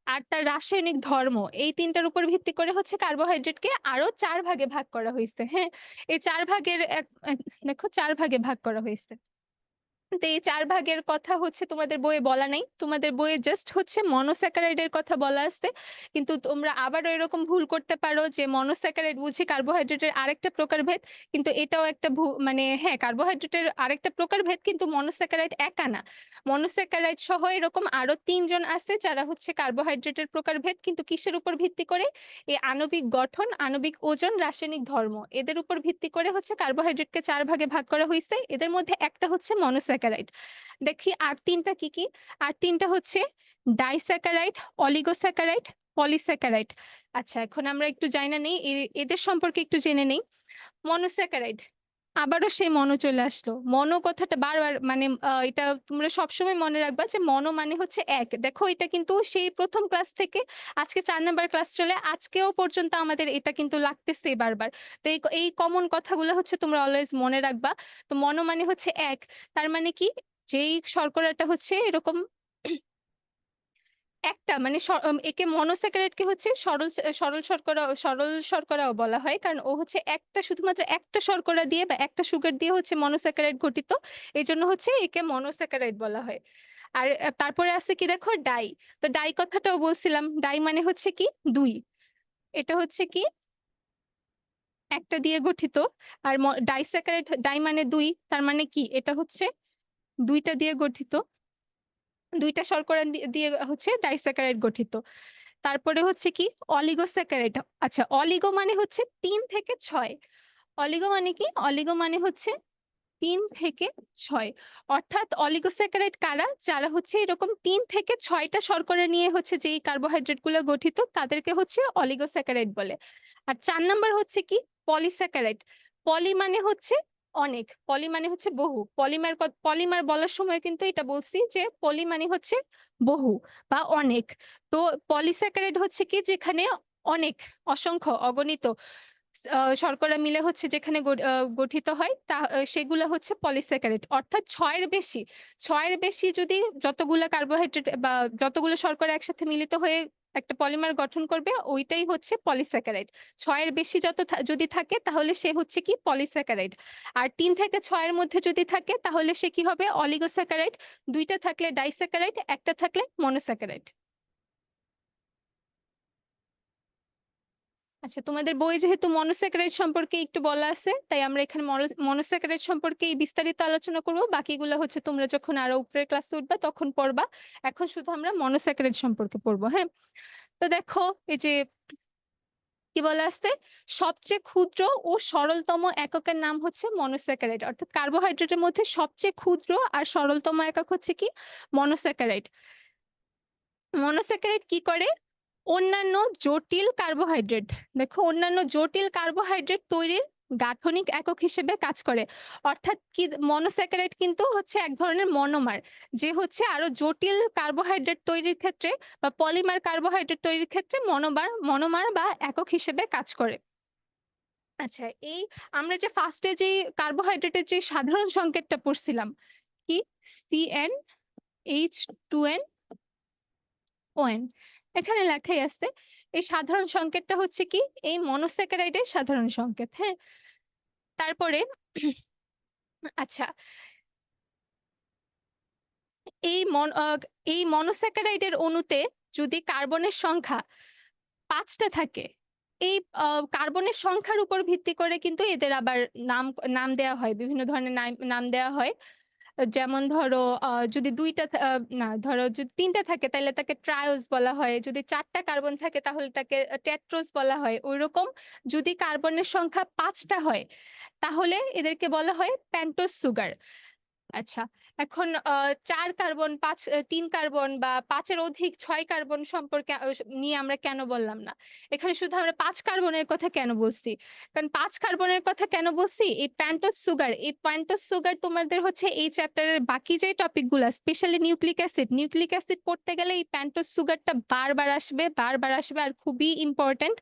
আর তার রাসায়নিক ধর্ম। এই ৩ টার উপর ভিত্তি করে হচ্ছে কার্বোহাইড্রেটকে আরো ৪ ভাগে ভাগ করা হইছে। হ্যাঁ? এই ৪ ভাগের এক এক দেখো ৪ ভাগে ভাগ করা হইছে। তো এই ৪ ভাগের কথা হচ্ছে তোমাদের বইয়ে বলা নাই। তোমাদের বইয়ে জাস্ট হচ্ছে মনোস্যাকারাইড এর কথা বলা আছে। কিন্তু তোমরা আবারও এরকম ভুল করতে পারো যে মনোস্যাকারাইড বুঝি কার্বোহাইড্রেটের আরেকটা প্রকারভেদ। কিন্তু এটাও একটা মানে হ্যাঁ, কার্বোহাইড্রেটের আরেকটা প্রকারভেদ কিন্তু মনোস্যাকারাইড একা না। মনোস্যাকারাইড সহ এরকম আরো ৩ জন আছে যারা হচ্ছে কার্বোহাইড্রেটের প্রকারভেদ কিন্তু কিসের উপর ভিত্তি করে? এই আণবিক গঠন, আণবিক ওজন, রাসায়নিক ধর্ম এদের উপর ভিত্তি করে হচ্ছে কার্বোহাইড্রেটকে ৪ ভাগে ভাগ করা হইছে। এদের মধ্যে একটা হচ্ছে মনোস্যাকারাইড। দেখি আর ৩ টা কি? আর ৩ টা হচ্ছে ডাইস্যাকারাইড, অলিগোস্যাকারাইড, পলিস্যাকারাইড। আচ্ছা এখন আমরা একটু জাইনা নেই এদের সম্পর্কে একটু জেনে নেই। মনোস্যাকারাইড। আবারও সেই মনো চলে আসলো। মনো কথাটা বারবার মানে এটা তোমরা সবসময় মনে রাখবা যে মনো মানে হচ্ছে এক। দেখো এটা কিন্তু সেই ১ম ক্লাস থেকে আজকে ৪ নাম্বার ক্লাস চলে আজকেও পর্যন্ত আমাদের এটা কিন্তু লাগতেছেই বারবার। তো এই কমন কথাগুলো হচ্ছে তোমরা অলওয়েজ মনে রাখবা। তো মনো মানে হচ্ছে এক। তার মানে কি? যেই শর্করাটা হচ্ছে এরকম একটা মানে একে মনোস্যাকারাইডকে হচ্ছে সরল শর্করাও বলা হয়। কারণ ও হচ্ছে শুধুমাত্র একটা শর্করা দিয়ে বা একটা সুগার দিয়ে হচ্ছে মনোস্যাকারাইড গঠিত। এজন্য হচ্ছে একে মনোস্যাকারাইড বলা হয়। আর তারপরে আছে কি দেখো ডাই। তো ডাই কথাটাও বলছিলাম। ডাই মানে হচ্ছে কি ২। এটা হচ্ছে কি একটা দিয়ে গঠিত। আর ডাইস্যাকারাইড ডাই মানে ২ তার মানে কি? এটা হচ্ছে ২ টা দিয়ে গঠিত। ২ টা শর্করা দিয়ে হচ্ছে ডাইস্যাকারাইড গঠিত। তারপরে হচ্ছে কি অলিগোস্যাকারাইড। আচ্ছা অলিগো মানে হচ্ছে ৩ থেকে ৬। অলিগো মানে কি? অলিগো মানে হচ্ছে ৩ থেকে ৬। অর্থাৎ অলিগোস্যাকারাইড কারা? যারা হচ্ছে এরকম ৩ থেকে ৬ টা শর্করা নিয়ে হচ্ছে যেই কার্বোহাইড্রেট গুলো গঠিত তাদেরকে হচ্ছে অলিগোস্যাকারাইড বলে। আর ৪ নাম্বার হচ্ছে কি পলিস্যাকারাইড। পলি মানে হচ্ছে অনেক। পলি মানে হচ্ছে বহু। পলিমার বলার সময় কিন্তু এটা বলছি যে পলি মানে হচ্ছে বহু বা অনেক। তো পলিস্যাকারাইড হচ্ছে কি যেখানে অনেক, অসংখ্য, অগণিত শর্করা মিলে হচ্ছে যেখানে গঠিত হয় সেগুলা হচ্ছে পলিস্যাকারাইড। অর্থাৎ ৬ এর বেশি। ৬ এর বেশি যদি যতগুলা কার্বোহাইড্রেট বা যতগুলো শর্করা একসাথে মিলিত হয়ে একটা পলিমার গঠন করবে ওইটাই হচ্ছে পলিস্যাকারাইড। ৬ এর বেশি যদি থাকে তাহলে সে হচ্ছে কি পলিস্যাকারাইড। আর ৩ থেকে ৬ এর মধ্যে যদি থাকে তাহলে সে কি হবে অলিগোস্যাকারাইড। ২ টা থাকলে ডাইস্যাকারাইড, একটা থাকলে মনোস্যাকারাইড। আচ্ছা তোমাদের বইয়ে যেহেতু মনোস্যাকারাইড সম্পর্কে একটু বলা আছে, তাই আমরা এখানে মনোস্যাকারাইড সম্পর্কেই বিস্তারিত আলোচনা করব। বাকিগুলো হচ্ছে তোমরা যখন আরো উপরের ক্লাসে উঠবা তখন পড়বা। এখন শুধু আমরা মনোস্যাকারাইড সম্পর্কে পড়বো, হ্যাঁ? তো দেখো এই যে কি বলা আছে? সবচেয়ে ক্ষুদ্র ও সরলতম এককের নাম হচ্ছে মনোস্যাকারাইড। অর্থাৎ কার্বোহাইড্রেটের মধ্যে সবচেয়ে ক্ষুদ্র আর সরলতম একক হচ্ছে কি? মনোস্যাকারাইড। মনোস্যাকারাইড কি করে? অন্যান্য জটিল কার্বোহাইড্রেট দেখো অন্যান্য জটিল কার্বোহাইড্রেট তৈরির গাঠনিক একক হিসেবে কাজ করে। অর্থাৎ কি মনোস্যাকারাইড কিন্তু হচ্ছে এক ধরনের মনোমার যে হচ্ছে আরো জটিল কার্বোহাইড্রেট তৈরির ক্ষেত্রে বা পলিমার কার্বোহাইড্রেট তৈরির ক্ষেত্রে মনোমার বা একক হিসেবে কাজ করে। আচ্ছা এই আমরা যে ফার্স্টে যে কার্বোহাইড্রেটের যে সাধারণ সংকেতটা পড়ছিলাম কি CnH2n ON এখানে লেখাই আছে। এই সাধারণ সংকেতটা হচ্ছে কি? এই মনোস্যাকারাইডের সাধারণ সংকেত। হ্যাঁ? তারপরে আচ্ছা এই মন আ এই মনোস্যাকারাইডের অণুতে যদি কার্বনের সংখ্যা ৫ টা থাকে, এই আ কার্বনের সংখ্যার উপর ভিত্তি করে কিন্তু এদের আবার নাম নাম দেয়া হয়। বিভিন্ন ধরনের নাম দেয়া হয়। যেমন ধরো যদি ২ টা না ধরো যদি ৩ টা থাকে তাইলে তাকে ট্রায়োস বলা হয়। যদি ৪ টা কার্বন থাকে তাহলে তাকে টেট্রোস বলা হয়। ঐরকম যদি কার্বনের সংখ্যা ৫ টা হয় তাহলে এদেরকে বলা হয় পেন্টোজ সুগার। আচ্ছা। এখন ৪ কার্বন, ৫ ৩ কার্বন বা ৫ এর অধিক ৬ কার্বন সম্পর্কে নিয়ে আমরা কেন বললাম না? এখানে শুধু আমরা ৫ কার্বনের কথা কেন বলছি? কারণ ৫ কার্বনের কথা কেন বলছি? এই প্যান্টোজ সুগার তোমাদের হচ্ছে এই চ্যাপ্টারের বাকি যে টপিক গুলা স্পেশালি নিউক্লিক অ্যাসিড পড়তে গেলে এই প্যান্টোজ সুগারটা বারবার আসবে আর খুবই ইম্পোর্টেন্ট।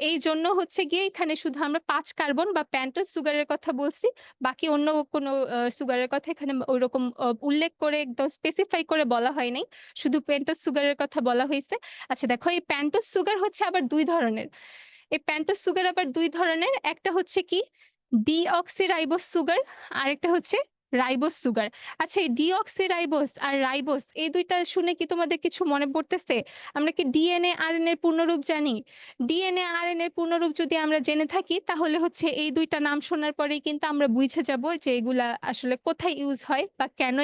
এইজন্য হচ্ছে গিয়ে এখানে শুধু আমরা ৫ কার্বন বা প্যান্টোজ সুগারের কথা বলছি। বাকি অন্য কোনো সুগারের কথা এখানে ঐরকম উল্লেখ করে একদম স্পেসিফাই করে বলা হয় নাই। শুধু পেন্টোজ সুগারের কথা বলা হইছে। আচ্ছা দেখো এই পেন্টোজ সুগার হচ্ছে আবার ২ ধরনের। এই পেন্টোজ সুগার আবার ২ ধরনের। একটা হচ্ছে কি ডিঅক্সিরাইবোজ সুগার, আরেকটা হচ্ছে রাইবোজ সুগার। আচ্ছা এই ডিঅক্সিরাইবোজ আর রাইবোজ এই ২ টা শুনে কি তোমাদের কিছু মনে পড়তেছে? আমরা কি ডিএনএ, আরএনএ এর পূর্ণরূপ জানি? ডিএনএ, আরএনএ এর পূর্ণরূপ যদি আমরা জেনে থাকি তাহলে হচ্ছে এই ২ টা নাম শোনার পরেই কিন্তু আমরা বুঝে যাব যে এগুলা আসলে কোথায় ইউজ হয় বা কেন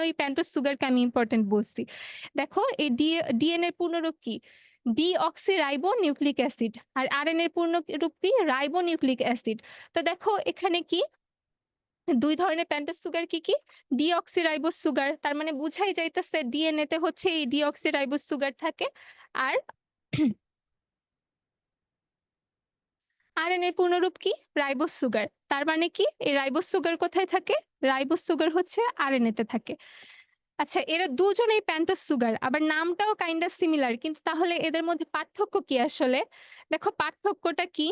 এই পেন্টোজ সুগারকে আমি ইম্পোর্টেন্ট বলছি। দেখো এই ডিএনএ এর পূর্ণরূপ কি? Deoxyribo nucleic acid. আর আরএনএ এর পূর্ণরূপ কি? Ribo nucleic acid. তো দেখো এখানে কি ২ ধরনের পেন্টোজ সুগার কি? Deoxyribose sugar. তার মানে বুঝাই যাইতেছে ডিএনএ তে হচ্ছে এই ডিঅক্সিরাইবোজ সুগার থাকে। আর আরএনএ এর পূর্ণরূপ কি? Ribose sugar. তার মানে কি? এই রাইবোজ সুগার কোথায় থাকে? রাইবোজ সুগার হচ্ছে আরএনএ তে থাকে। আচ্ছা এরা দুজনেই পেন্টোজ সুগার। আবার নামটাও কাইন্ড অফ সিমিলার। কিন্তু তাহলে এদের মধ্যে পার্থক্য কি আসলে? দেখো পার্থক্যটা কি?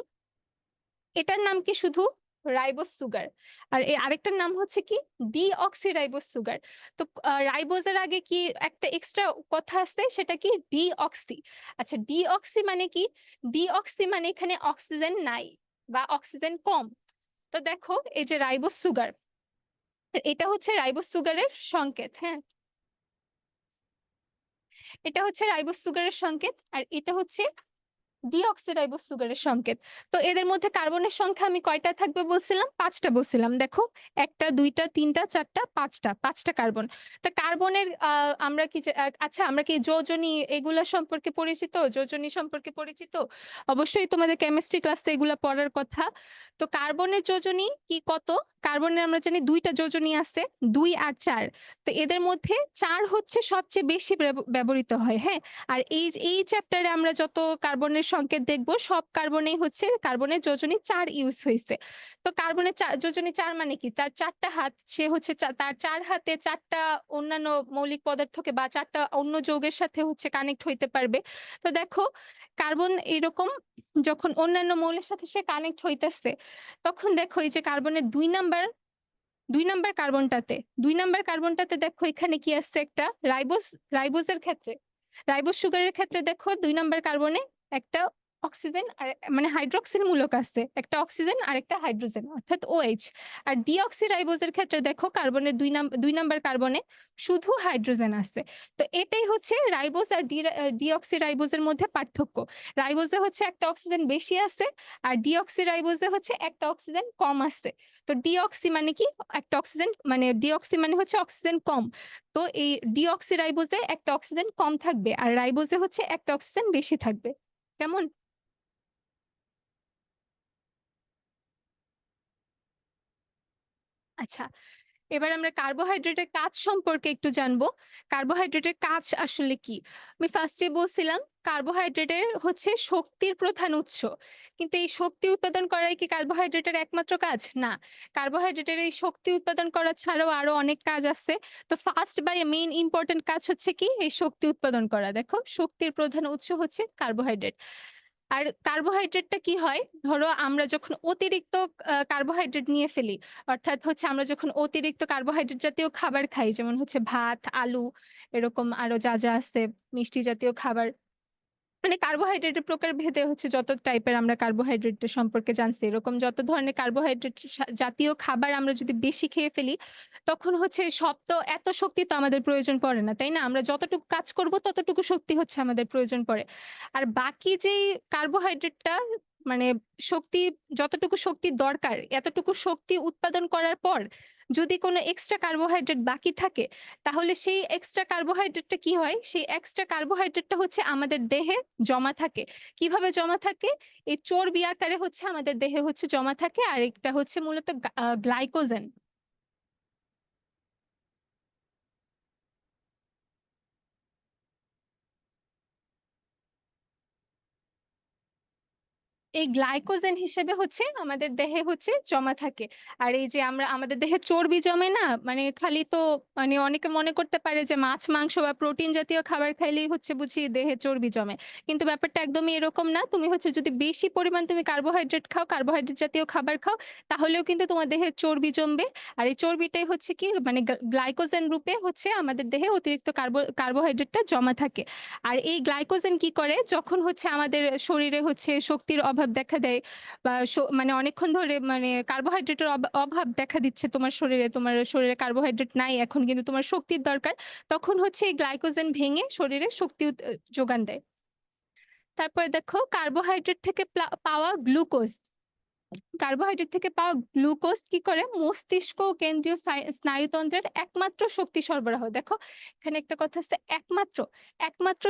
এটার নাম কি শুধু রাইবোজ সুগার। আর আরেকটার নাম হচ্ছে কি ডিঅক্সিরাইবোজ সুগার। তো রাইবোজের আগে কি একটা এক্সট্রা কথা আছে সেটা কি ডিঅক্সি। আচ্ছা ডিঅক্সি মানে কি? ডিঅক্সি মানে এখানে অক্সিজেন নাই বা অক্সিজেন কম। তো দেখো এই যে রাইবোজ সুগার, এটা হচ্ছে রাইবোজ সুগারের সংকেত। হ্যাঁ, এটা হচ্ছে রাইবোজ সুগারের সংকেত আর এটা হচ্ছে ডিঅক্সিরাইবোজ সুগারের সংকেত। তো এদের মধ্যে কার্বনের সংখ্যা আমি কয়টা থাকবে বলছিলাম? ৫ টা বলছিলাম। দেখো ১ টা ২ টা ৩ টা ৪ টা ৫ টা। ৫ টা কার্বন। তো কার্বনের আমরা কি যে আচ্ছা আমরা কি যোজনী এগুলা সম্পর্কে পরিচিত? যোজনী সম্পর্কে পরিচিত? অবশ্যই তোমাদের কেমিস্ট্রি ক্লাসে এগুলা পড়ার কথা। তো কার্বনের যোজনী কি কত? কার্বনের আমরা জানি ২ টা যোজনী আছে, ২ আর ৪। তো এদের মধ্যে ৪ হচ্ছে সবচেয়ে বেশি ব্যবহৃত হয়। হ্যাঁ? আর এই চ্যাপ্টারে আমরা যত কার্বনের সংকেত দেখব সব কার্বনেই হচ্ছে কার্বনের যোজনী ৪ ইউজ হইছে। তো কার্বনের যোজনী ৪ মানে কি? তার ৪ টা হাত। সে হচ্ছে তার ৪ হাতে ৪ টা অন্যান্য মৌলিক পদার্থকে বা ৪ টা অন্য যৌগের সাথে হচ্ছে কানেক্ট হইতে পারবে। তো দেখো কার্বন এরকম যখন অন্যান্য মৌলের সাথে সে কানেক্ট হইতেছে, তখন দেখো এই যে কার্বনের ২ নাম্বার কার্বনটাতে ২ নাম্বার কার্বনটাতে দেখো এখানে কি আসছে একটা রাইবোজের ক্ষেত্রে রাইবোজ সুগারের ক্ষেত্রে দেখো ২ নাম্বার কার্বনে একটা অক্সিজেন আর মানে হাইড্রক্সিল মূলক আছে। একটা অক্সিজেন আর একটা হাইড্রোজেন অর্থাৎ OH। আর ডিঅক্সিরাইবোজের ক্ষেত্রে দেখো কার্বনের ২ নাম্বার কার্বনে শুধু হাইড্রোজেন আছে। তো এটাই হচ্ছে রাইবোজ আর ডিঅক্সিরাইবোজের মধ্যে পার্থক্য। রাইবোজে হচ্ছে একটা অক্সিজেন বেশি আছে আর ডিঅক্সিরাইবোজে হচ্ছে একটা অক্সিজেন কম আছে। তো ডিঅক্সি মানে কি? একটা অক্সিজেন মানে ডিঅক্সি মানে হচ্ছে অক্সিজেন কম। তো এই ডিঅক্সিরাইবোজে একটা অক্সিজেন কম থাকবে আর রাইবোজে হচ্ছে একটা অক্সিজেন বেশি থাকবে। কেমন? আচ্ছা, এবার আমরা কার্বোহাইড্রেটের কাজ সম্পর্কে একটু জানবো। কার্বোহাইড্রেটের কাজ আসলে কি? আমি ফার্স্টে বলছিলাম কার্বোহাইড্রেটের হচ্ছে শক্তির প্রধান উৎস। কিন্তু এই শক্তি উৎপাদন করাই কি কার্বোহাইড্রেটের একমাত্র কাজ? না। কার্বোহাইড্রেটের এই শক্তি উৎপাদন করা ছাড়াও আরো অনেক কাজ আছে। তো ফার্স্ট বা মেইন ইম্পোর্টেন্ট কাজ হচ্ছে কি? এই শক্তি উৎপাদন করা। দেখো শক্তির প্রধান উৎস হচ্ছে কার্বোহাইড্রেট। আর কার্বোহাইড্রেটটা কি হয়? ধরো আমরা যখন অতিরিক্ত কার্বোহাইড্রেট নিয়ে ফেলি, অর্থাৎ হচ্ছে আমরা যখন অতিরিক্ত কার্বোহাইড্রেট জাতীয় খাবার খাই, যেমন হচ্ছে ভাত, আলু এরকম আরো যা আছে মিষ্টি জাতীয় খাবার। মানে কার্বোহাইড্রেটের প্রকারভেদে হচ্ছে যত টাইপের আমরা কার্বোহাইড্রেট সম্পর্কে জানছি, এরকম যত ধরনের কার্বোহাইড্রেট জাতীয় খাবার আমরা যদি বেশি খেয়ে ফেলি, তখন হচ্ছে সব তো এত শক্তি তো আমাদের প্রয়োজন পড়ে না, তাই না? আমরা যতটুকু কাজ করব ততটুকু শক্তি হচ্ছে আমাদের প্রয়োজন পড়ে। আর বাকি যেই কার্বোহাইড্রেটটা মানে শক্তি যতটুকু শক্তির দরকার, এতটুকু শক্তি উৎপাদন করার পর যদি কোনো এক্সট্রা কার্বোহাইড্রেট বাকি থাকে, তাহলে সেই এক্সট্রা কার্বোহাইড্রেটটা কি হয়? সেই এক্সট্রা কার্বোহাইড্রেটটা হচ্ছে আমাদের দেহে জমা থাকে। কিভাবে জমা থাকে? এই চর্বি আকারে হচ্ছে আমাদের দেহে হচ্ছে জমা থাকে। আর এটা হচ্ছে মূলত গ্লাইকোজেন। এই গ্লাইকোজেন হিসেবে হচ্ছে আমাদের দেহে হচ্ছে জমা থাকে। আর এই যে আমরা আমাদের দেহে চর্বি জমে না? মানে খালি তো মানে অনেকে মনে করতে পারে যে মাছ, মাংস বা প্রোটিন জাতীয় খাবার খাইলেই হচ্ছে বুঝি দেহে চর্বি জমে। কিন্তু ব্যাপারটা একদমই এরকম না। তুমি হচ্ছে যদি বেশি পরিমাণ তুমি কার্বোহাইড্রেট খাও, কার্বোহাইড্রেট জাতীয় খাবার খাও, তাহলেও কিন্তু তোমার দেহে চর্বি জমবে। আর এই চর্বিটাই হচ্ছে কি মানে গ্লাইকোজেন রূপে হচ্ছে আমাদের দেহে অতিরিক্ত কার্বোহাইড্রেটটা জমা থাকে। আর এই গ্লাইকোজেন কি করে? যখন হচ্ছে আমাদের শরীরে হচ্ছে শক্তির অভাব দেখা দেয় বা মানে অনেকক্ষণ ধরে মানে কার্বোহাইড্রেটের অভাব দেখা দিচ্ছে তোমার শরীরে কার্বোহাইড্রেট নাই এখন কিন্তু তোমার শক্তির দরকার। তখন হচ্ছে এই গ্লাইকোজেন ভেঙে শরীরে শক্তি যোগান দেয়। তারপরে দেখো কার্বোহাইড্রেট থেকে পাওয়া গ্লুকোজ। কার্বোহাইড্রেট থেকে পাওয়া গ্লুকোজ কি করে মস্তিষ্ক ও কেন্দ্রীয় স্নায়ুতন্ত্রের একমাত্র শক্তি সরবরাহ। দেখো এখানে একটা কথা আছে একমাত্র একমাত্র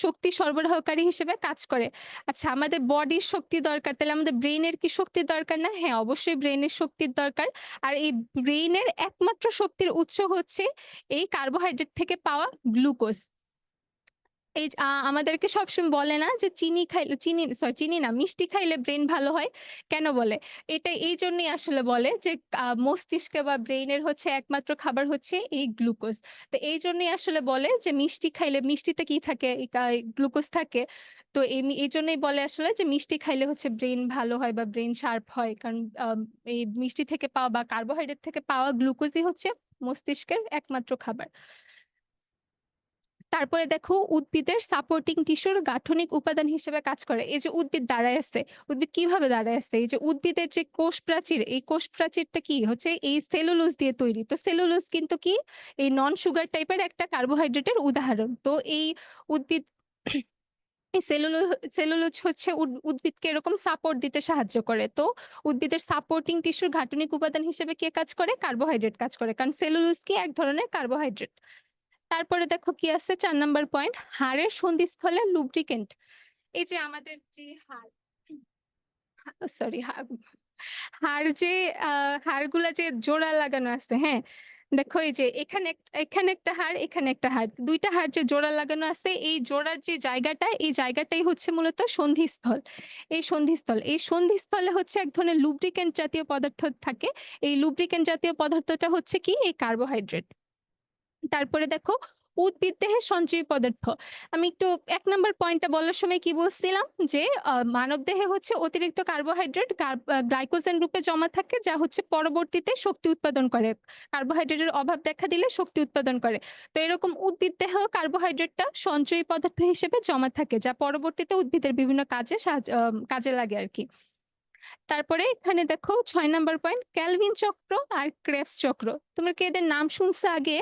শক্তি সরবরাহকারী হিসেবে কাজ করে। আচ্ছা আমাদের বডির শক্তি দরকার তাহলে আমাদের ব্রেইনের কি শক্তির দরকার না? হ্যাঁ অবশ্যই ব্রেইনের শক্তির দরকার। আর এই ব্রেইনের একমাত্র শক্তির উৎস হচ্ছে এই কার্বোহাইড্রেট থেকে পাওয়া গ্লুকোজ। এই যে আমাদেরকে সবসময় বলে না যে চিনি না, মিষ্টি খাইলে ব্রেইন ভালো হয়। কেন বলে? এটা এইজন্যই আসলে বলে যে মস্তিষ্কে বা ব্রেইনের হচ্ছে একমাত্র খাবার হচ্ছে এই গ্লুকোজ। তো এইজন্যই আসলে বলে যে মিষ্টি খাইলে মিষ্টিতে কি থাকে? গ্লুকোজ থাকে। তো এইজন্যই বলে আসলে যে মিষ্টি খাইলে হচ্ছে ব্রেইন ভালো হয় বা ব্রেইন শার্প হয়। কারণ এই মিষ্টি থেকে পাওয়া বা কার্বোহাইড্রেট থেকে পাওয়া গ্লুকোজই হচ্ছে মস্তিষ্কের একমাত্র খাবার। তারপরে দেখো উদ্ভিদের সাপোর্টিং টিস্যুর গাঠনিক উপাদান হিসেবে কাজ করে। এই যে উদ্ভিদ দাঁড়ায় আছে, উদ্ভিদ কিভাবে দাঁড়ায় আছে? এই যে উদ্ভিদের যে কোষ প্রাচীর, এই কোষ প্রাচীরটা কি হচ্ছে এই সেলুলোজ দিয়ে তৈরি। তো সেলুলোজ কিন্তু কি এই নন সুগার টাইপের একটা কার্বোহাইড্রেটের উদাহরণ। তো এই উদ্ভিদ এই সেলুলোজ হচ্ছে উদ্ভিদকে এরকম সাপোর্ট দিতে সাহায্য করে। তো উদ্ভিদের সাপোর্টিং টিস্যুর গাঠনিক উপাদান হিসেবে কে কাজ করে? কার্বোহাইড্রেট কাজ করে। কারণ সেলুলোজ কি এক ধরনের কার্বোহাইড্রেট। তারপরে দেখো কি আছে ৪ নাম্বার পয়েন্ট, হাড়ের সন্ধিস্থলে লুব্রিকেন্ট। এই যে আমাদের যে হাড় সরি হাড় যে হাড়গুলা যে জোড়া লাগানো আছে, হ্যাঁ? দেখো এই যে এখানে একটা হাড়, এখানে একটা হাড়। ২ টা হাড় যে জোড়া লাগানো আছে, এই জোড়ার যে জায়গাটা, এই জায়গাটাই হচ্ছে মূলত সন্ধিস্থল। এই সন্ধিস্থলে হচ্ছে এক ধরনের লুব্রিকেন্ট জাতীয় পদার্থ থাকে। এই লুব্রিকেন্ট জাতীয় পদার্থটা হচ্ছে কি? এই কার্বোহাইড্রেট। তারপরে দেখো উদ্ভিদ দেহে সঞ্চয়ী পদার্থ। আমি একটু ১ নাম্বার পয়েন্টটা বলার সময় কি বলছিলাম? যে মানবদেহে হচ্ছে অতিরিক্ত কার্বোহাইড্রেট গ্লাইকোজেন রূপে জমা থাকে যা হচ্ছে পরবর্তীতে শক্তি উৎপাদন করে। কার্বোহাইড্রেটের অভাব দেখা দিলে শক্তি উৎপাদন করে। তো এরকম উদ্ভিদ দেহেও কার্বোহাইড্রেটটা সঞ্চয়ী পদার্থ হিসেবে জমা থাকে যা পরবর্তীতে উদ্ভিদের বিভিন্ন কাজে লাগে আরকি। তারপরে এখানে দেখো ৬ নাম্বার পয়েন্ট ক্যালভিন চক্র আর ক্রেবস চক্র। তোমরা কি এদের নাম শুনছো আগে?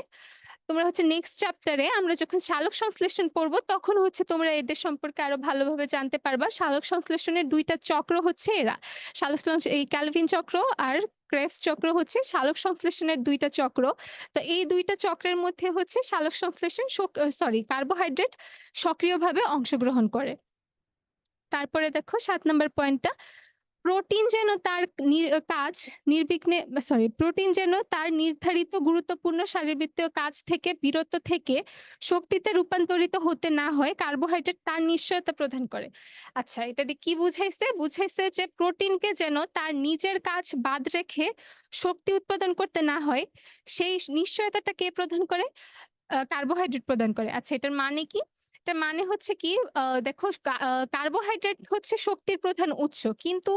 তোমরা হচ্ছে নেক্সট চ্যাপ্টারে আমরা যখন সালোক সংশ্লেষণ পড়বো তখন হচ্ছে তোমরা এদের সম্পর্কে আরো ভালোভাবে জানতে পারবা। সালোক সংশ্লেষণের ২ টা চক্র হচ্ছে এরা। এই ক্যালভিন চক্র আর ক্রেবস চক্র হচ্ছে সালোক সংশ্লেষণের ২ টা চক্র। তো এই ২ টা চক্রের মধ্যে হচ্ছে সালোক সংশ্লেষণ কার্বোহাইড্রেট সক্রিয়ভাবে অংশগ্রহণ করে। তারপরে দেখো ৭ নাম্বার পয়েন্টটা প্রোটিন যেন তার কাজ নির্বিঘ্নে প্রোটিন যেন তার নির্ধারিত গুরুত্বপূর্ণ শারীরবৃত্তীয় কাজ থেকে বিরত থেকে শক্তিতে রূপান্তরিত হতে না হয় কার্বোহাইড্রেট তার নিশ্চয়তা প্রদান করে। আচ্ছা এটা দিয়ে কি বুঝাইছে? বুঝাইছে যে প্রোটিনকে যেন তার নিজের কাজ বাদ রেখে শক্তি উৎপাদন করতে না হয় সেই নিশ্চয়তাটা কে প্রদান করে? কার্বোহাইড্রেট প্রদান করে। আচ্ছা এটার মানে কি? এটার মানে হচ্ছে কি দেখো কার্বোহাইড্রেট হচ্ছে শক্তির প্রধান উৎস। কিন্তু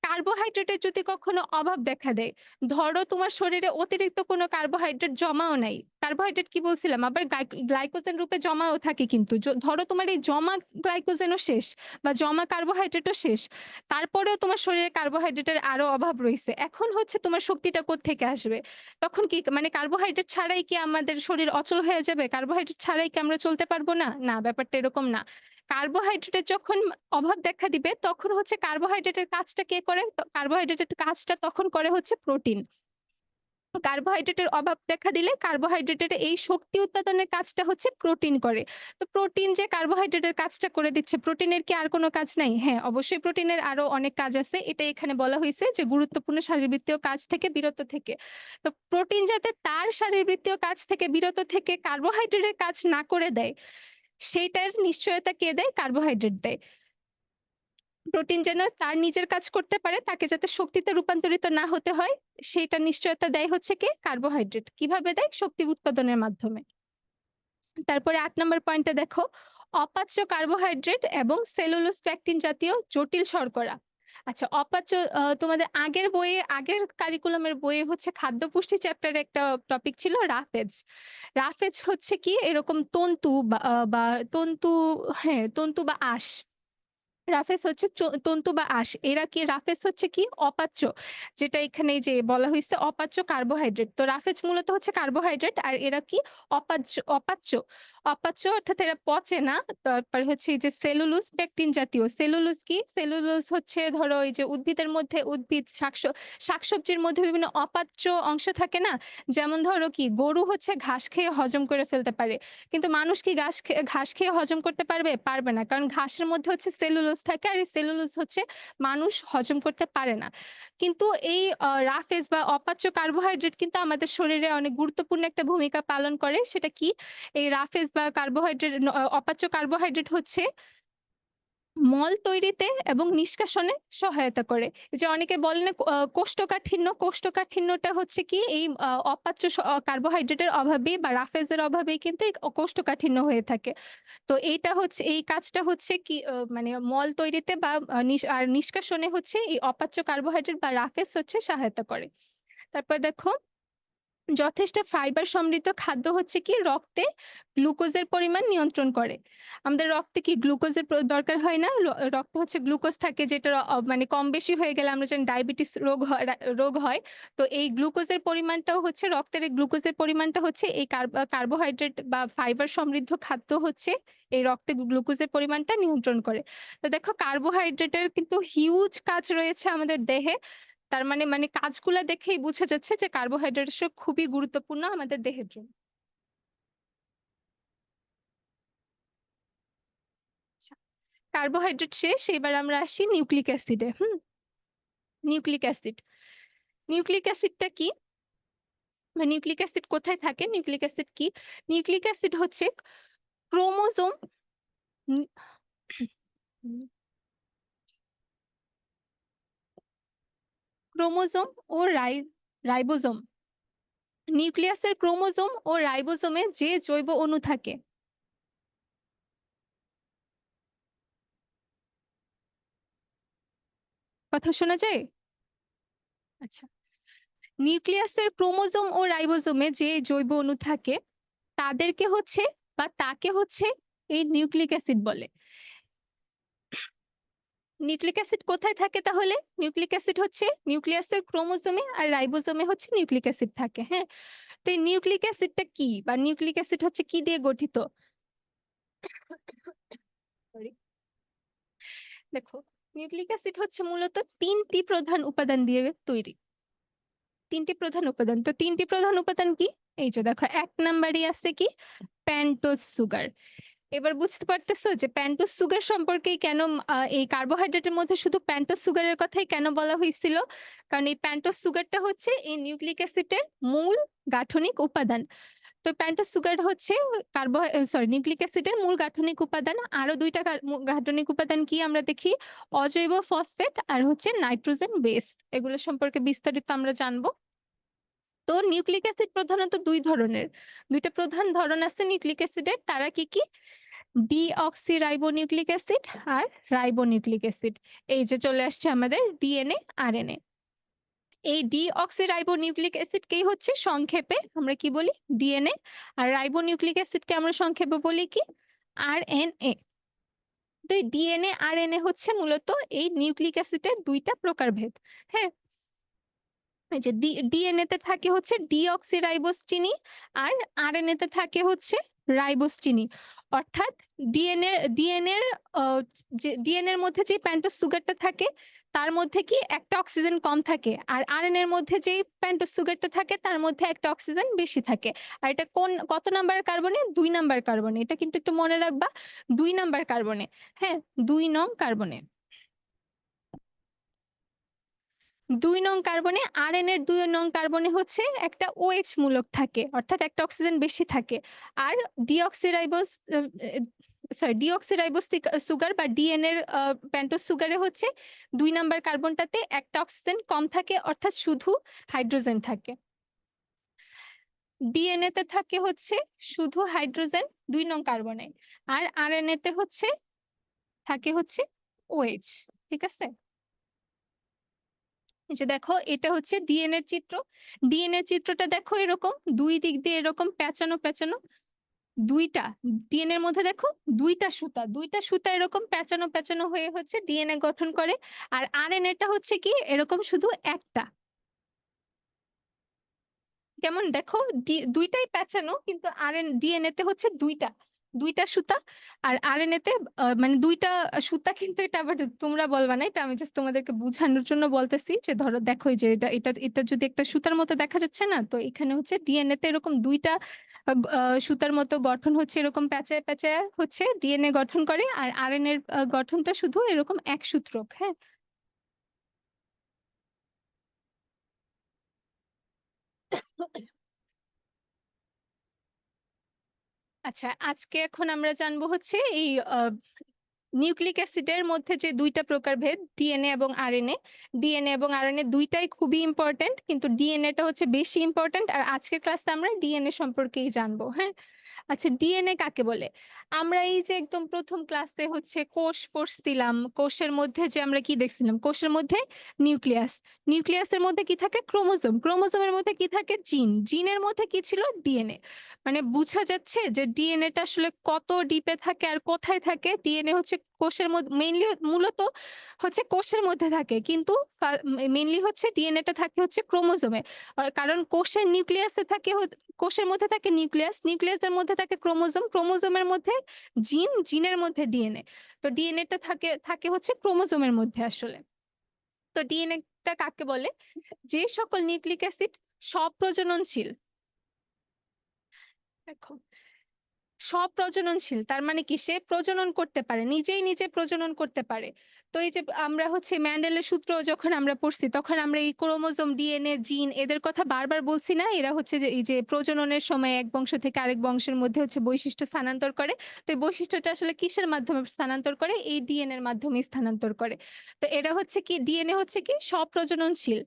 কার্বোহাইড্রেটের যদি কখনো অভাব দেখা দেয়, ধরো তোমার শরীরে অতিরিক্ত কোনো কার্বোহাইড্রেট জমাও নাই। কার্বোহাইড্রেট কি বলছিলাম? আবার গ্লাইকোজেন রূপে জমাও থাকে কিন্তু। ধরো তোমার এই জমা গ্লাইকোজেনও শেষ বা জমা কার্বোহাইড্রেটও শেষ। তারপরেও তোমার শরীরে কার্বোহাইড্রেটের আরো অভাব রইছে। এখন হচ্ছে তোমার শক্তিটা কোত্থেকে আসবে? তখন কি মানে কার্বোহাইড্রেট ছাড়াই কি আমাদের শরীর অচল হয়ে যাবে? কার্বোহাইড্রেট ছাড়াই কি আমরা চলতে পারবো না? না, ব্যাপারটা এরকম না। কার্বোহাইড্রেটের যখন অভাব দেখা দিবে তখন হচ্ছে কার্বোহাইড্রেটের কাজটা কে করে? কার্বোহাইড্রেটের কাজটা তখন করে হচ্ছে প্রোটিন। কার্বোহাইড্রেটের অভাব দেখা দিলে কার্বোহাইড্রেটের এই শক্তি উৎপাদনের কাজটা হচ্ছে প্রোটিন করে। তো প্রোটিন যে কার্বোহাইড্রেটের কাজটা করে দিচ্ছে, প্রোটিনের কি আর কোনো কাজ নাই? হ্যাঁ, অবশ্যই প্রোটিনের আরো অনেক কাজ আছে। এটা এখানে বলা হইছে যে গুরুত্বপূর্ণ শারীরবৃত্তীয় কাজ থেকে বিরত থেকে। তো প্রোটিন যাতে তার শারীরবৃত্তীয় কাজ থেকে বিরত থেকে কার্বোহাইড্রেটের কাজ না করে দেয়, সেইটার নিশ্চয়তা কে দেয়? কার্বোহাইড্রেট দেয়। প্রোটিন যেন তার নিজের কাজ করতে পারে, তাকে যাতে শক্তিতে রূপান্তরিত না হতে হয়, সেইটার নিশ্চয়তা দেয় হচ্ছে কি কার্বোহাইড্রেট। কিভাবে দেয়? শক্তি উৎপাদনের মাধ্যমে। তারপরে ৮ নাম্বার পয়েন্টে দেখো, অপাচ্য কার্বোহাইড্রেট এবং সেলুলোজ পেকটিন জাতীয় জটিল শর্করা। আচ্ছা, অপাচ্য তোমাদের আগের বইয়ে, আগের কারিকুলামের বইয়ে হচ্ছে খাদ্য পুষ্টি চ্যাপ্টারে একটা টপিক ছিল রাফেজ। রাফেজ হচ্ছে কি এরকম তন্তু বা তন্তু, হ্যাঁ, তন্তু বা আঁশ। রাফেজ হচ্ছে তন্তু বা আঁশ। এরা কি, রাফেজ হচ্ছে কি অপাচ্য। যেটা এখানে এই যে বলা হইছে অপাচ্য কার্বোহাইড্রেট। তো রাফেজ মূলত হচ্ছে কার্বোহাইড্রেট আর এরা কি অপাচ্য অপাচ্য। অপাচ্য অর্থাৎ এরা পচে না। তারপর হচ্ছে এই যে সেলুলোজ পেকটিন জাতীয়। সেলুলোজ কি? সেলুলোজ হচ্ছে ধরো এই যে উদ্ভিদের মধ্যে, উদ্ভিদ শাকসবজির মধ্যে বিভিন্ন অপাচ্য অংশ থাকে না? যেমন ধরো কি গরু হচ্ছে ঘাস খেয়ে হজম করে ফেলতে পারে। কিন্তু মানুষ কি ঘাস খেয়ে হজম করতে পারবে? পারবে না। কারণ ঘাসের মধ্যে হচ্ছে সেলুলোজ থাকে আর এই সেলুলোজ হচ্ছে মানুষ হজম করতে পারে না। কিন্তু এই রাফেজ বা অপাচ্য কার্বোহাইড্রেট কিন্তু আমাদের শরীরে অনেক গুরুত্বপূর্ণ একটা ভূমিকা পালন করে। সেটা কি? এই রাফেজ বা অপাচ্য কার্বোহাইড্রেট হচ্ছে মল তৈরিতে এবং নিষ্কাশনে সহায়তা করে। এই যে অনেকে বলে না কোষ্ঠকাঠিন্য, কোষ্ঠকাঠিন্যটা হচ্ছে কি এই অপাচ্য কার্বোহাইড্রেটের অভাবেই বা রাফেজের অভাবেই কিন্তু এই কোষ্ঠকাঠিন্য হয়ে থাকে। তো এইটা হচ্ছে, এই কাজটা হচ্ছে কি মানে মল তৈরিতে বা নিষ্কাশনে হচ্ছে এই অপাচ্য কার্বোহাইড্রেট বা রাফেজ হচ্ছে সহায়তা করে। তারপর দেখো, যথেষ্ট ফাইবার সমৃদ্ধ খাদ্য হচ্ছে কি রক্তে গ্লুকোজের পরিমাণ নিয়ন্ত্রণ করে। আমাদের রক্তে কি গ্লুকোজের দরকার হয় না? রক্তে হচ্ছে গ্লুকোজ থাকে, যেটা মানে কম বেশি হয়ে গেলে আমরা জানি ডায়াবেটিস রোগ হয়। তো এই গ্লুকোজের পরিমাণটাও হচ্ছে, রক্তের এই গ্লুকোজের পরিমাণটা হচ্ছে এই কার্বোহাইড্রেট বা ফাইবার সমৃদ্ধ খাদ্য হচ্ছে এই রক্তে গ্লুকোজের পরিমাণটা নিয়ন্ত্রণ করে। তো দেখো কার্বোহাইড্রেটের কিন্তু হিউজ কাজ রয়েছে আমাদের দেহে। তার মানে কাজগুলা দেখেই বুঝা যাচ্ছে যে কার্বোহাইড্রেট আসলে খুবই গুরুত্বপূর্ণ আমাদের দেহের জন্য। আচ্ছা, কার্বোহাইড্রেট শেষ, এবার আমরা আসি নিউক্লিক অ্যাসিডে। Nucleic acid. নিউক্লিক অ্যাসিডটা কি? বা নিউক্লিক অ্যাসিড কোথায় থাকে? নিউক্লিক অ্যাসিড কি? নিউক্লিক অ্যাসিড হচ্ছে ক্রোমোজোম নি হুম, ক্রোমোজোম ও রাইবোজোম। নিউক্লিয়াসের ক্রোমোজোম ও রাইবোজোমে যে জৈব অণু থাকে, কথা শোনা যায়? আচ্ছা, নিউক্লিয়াসের ক্রোমোজোম ও রাইবোজোমে যে জৈব অণু থাকে তাদেরকে হচ্ছে বা তাকে হচ্ছে এই নিউক্লিক অ্যাসিড বলে। নিউক্লিক অ্যাসিড কোথায় থাকে তাহলে? নিউক্লিক অ্যাসিড হচ্ছে নিউক্লিয়াসের ক্রোমোজোমে আর রাইবোজোমে হচ্ছে নিউক্লিক অ্যাসিড থাকে। হ্যাঁ? তো এই নিউক্লিক অ্যাসিডটা কি বা নিউক্লিক অ্যাসিড হচ্ছে কি দিয়ে গঠিত? সরি। দেখো, নিউক্লিক অ্যাসিড হচ্ছে মূলত ৩ টি প্রধান উপাদান দিয়ে তৈরি। ৩ টি প্রধান উপাদান। তো ৩ টি প্রধান উপাদান কি? এই যে দেখো ১ নাম্বারেই আছে কি? Pentose sugar. এবার বুঝতে পারতেছো যে পেন্টোজ সুগার সম্পর্কেই কেন এই কার্বোহাইড্রেটের মধ্যে শুধু পেন্টোজ সুগারের কথাই কেন বলা হয়েছিল? কারণ এই পেন্টোজ সুগারটা হচ্ছে এই নিউক্লিক অ্যাসিডের মূল গাঠনিক উপাদান। তো পেন্টোজ সুগার হচ্ছে নিউক্লিক অ্যাসিডের মূল গাঠনিক উপাদান। আরো ২ টা গাঠনিক উপাদান কি আমরা দেখি? অজৈব ফসফেট আর হচ্ছে নাইট্রোজেন বেস। এগুলো সম্পর্কে বিস্তারিত আমরা জানবো। তো নিউক্লিক অ্যাসিড প্রধানত ২ ধরনের। ২ টা প্রধান ধরন আছে নিউক্লিক অ্যাসিডের। তারা কি, কি? ডিঅক্সিরাইবোনিউক্লিক অ্যাসিড আর রাইবোনিউক্লিক অ্যাসিড। এই যে চলে আসছে আমাদের ডিএনএ, আরএনএ। এই ডিঅক্সিরাইবোনিউক্লিক অ্যাসিডকেই হচ্ছে সংক্ষেপে আমরা কি বলি? ডিএনএ। আর রাইবোনিউক্লিক অ্যাসিডকে আমরা সংক্ষেপে বলি কি? আরএনএ। তো এই ডিএনএ, আরএনএ হচ্ছে মূলত এই নিউক্লিক অ্যাসিডের ২ টা প্রকারভেদ। হ্যাঁ? এই যে ডিএনএ তে থাকে হচ্ছে ডিঅক্সিরাইবোজ চিনি আর আরএনএ তে থাকে হচ্ছে রাইবোজ চিনি। অর্থাৎ ডিএনএর যে ডিএনএর মধ্যে যে পেন্টোজ সুগারটা থাকে তার মধ্যে কি একটা অক্সিজেন কম থাকে। আর আরএনএ এর মধ্যে যেই পেন্টোজ সুগারটা থাকে তার মধ্যে একটা অক্সিজেন বেশি থাকে। আর এটা কত নাম্বার কার্বনে? ২ নাম্বার কার্বনে। এটা কিন্তু একটু মনে রাখবা, ২ নাম্বার কার্বনে। হ্যাঁ? ২ নং কার্বনে। ২ নং কার্বনে, আরএনএ এর ২ নং কার্বনে হচ্ছে একটা OH মূলক থাকে। অর্থাৎ একটা অক্সিজেন বেশি থাকে। আর ডিঅক্সিরাইবোজ সরি ডিঅক্সিরাইবোজ সুগার বা ডিএনএর পেন্টোজ সুগারে হচ্ছে ২ নাম্বার কার্বনটাতে একটা অক্সিজেন কম থাকে, অর্থাৎ শুধু হাইড্রোজেন থাকে। ডিএনএ তে থাকে হচ্ছে শুধু হাইড্রোজেন ২ নং কার্বনে, আর আরএনএ তে হচ্ছে থাকে হচ্ছে ওএইচ। ঠিক আছে? এই যে দেখো, এটা হচ্ছে ডিএনএ চিত্র। ডিএনএ চিত্রটা দেখো এরকম ২ দিক দিয়ে এরকম পেঁচানো পেঁচানো ২টা ডিএনএ এর মধ্যে দেখো ২টা সুতা এরকম পেঁচানো পেঁচানো হয়ে হচ্ছে ডিএনএ গঠন করে। আর আরএনএ টা হচ্ছে কি এরকম শুধু একটা। কেমন দেখো, ২টাই পেঁচানো, কিন্তু ডিএনএ তে হচ্ছে ২টা সুতা। আর আরএনএ তে মানে ২টা সুতা, কিন্তু এটা আবার তোমরা বলবা না, এটা আমি জাস্ট তোমাদেরকে বুঝানোর জন্য বলতেছি যে ধরো দেখো এই যে এটা যদি একটা সুতার মতো দেখা যাচ্ছে না, তো এখানে হচ্ছে ডিএনএ তে এরকম ২টা সুতার মতো গঠন হচ্ছে এরকম প্যাঁচায় প্যাঁচায় হচ্ছে ডিএনএ গঠন করে। আর আরএনএ এর গঠনটা শুধু এরকম এক সূত্রক। হ্যাঁ, আচ্ছা আজকে এখন আমরা জানবো হচ্ছে এই নিউক্লিক অ্যাসিডের মধ্যে যে ২টা প্রকারভেদ, ডিএনএ এবং আরএনএ। ডিএনএ এবং আরএনএ দুইটাই খুবই ইম্পর্টেন্ট, কিন্তু ডিএনএটা হচ্ছে বেশি ইম্পর্টেন্ট। আর আজকের ক্লাসে আমরা ডিএনএ সম্পর্কেই জানবো। হ্যাঁ, আচ্ছা ডিএনএ কাকে বলে? আমরা এই যে একদম প্রথম ক্লাসে হচ্ছে কোষ পড়ছিলাম, কোষের মধ্যে যে আমরা কি দেখছিলাম, কোষের মধ্যে নিউক্লিয়াস, নিউক্লিয়াসের মধ্যে কি থাকে, ক্রোমোজোম, ক্রোমোজোমের মধ্যে কি থাকে, জিন, জিনের মধ্যে কি ছিল, ডিএনএ। মানে বোঝা যাচ্ছে যে ডিএনএটা আসলে কত ডিপে থাকে আর কোথায় থাকে। ডিএনএ হচ্ছে কোষের মধ্যে মেইনলি, মূলত হচ্ছে কোষের মধ্যে থাকে, কিন্তু মেইনলি হচ্ছে ডিএনএটা থাকে হচ্ছে ক্রোমোজোমে। কারণ কোষের নিউক্লিয়াসে থাকে কোষের মধ্যে থাকে নিউক্লিয়াস, নিউক্লিয়াসের মধ্যে থাকে ক্রোমোজোম, ক্রোমোজোমের মধ্যে জিন, জিনের মধ্যে ডিএনএ। তো ডিএনএটা থাকে থাকে হচ্ছে ক্রোমোজোমের মধ্যে আসলে। তো ডিএনএটা কাকে বলে? যে সকল নিউক্লিক অ্যাসিড স্বপ্রজননশীল। দেখো, স্বপ্রজননশীল তার মানে কি, সে প্রজনন করতে পারে, নিজেই নিজে প্রজনন করতে পারে। তো এই যে আমরা হচ্ছে ম্যান্ডেলের সূত্র যখন আমরা পড়ছি, তখন আমরা এই ক্রোমোজোম, ডিএনএ, জিন এদের কথা বারবার বলছি না? এরা হচ্ছে যে এই যে প্রজননের সময় এক বংশ থেকে আরেক বংশের মধ্যে হচ্ছে বৈশিষ্ট্য স্থানান্তর করে। তো এই বৈশিষ্ট্যটা আসলে কিসের মাধ্যমে স্থানান্তর করে? এই ডিএনএ এর মাধ্যমে স্থানান্তর করে। তো এরা হচ্ছে কি, ডিএনএ হচ্ছে কি স্বপ্রজননশীল।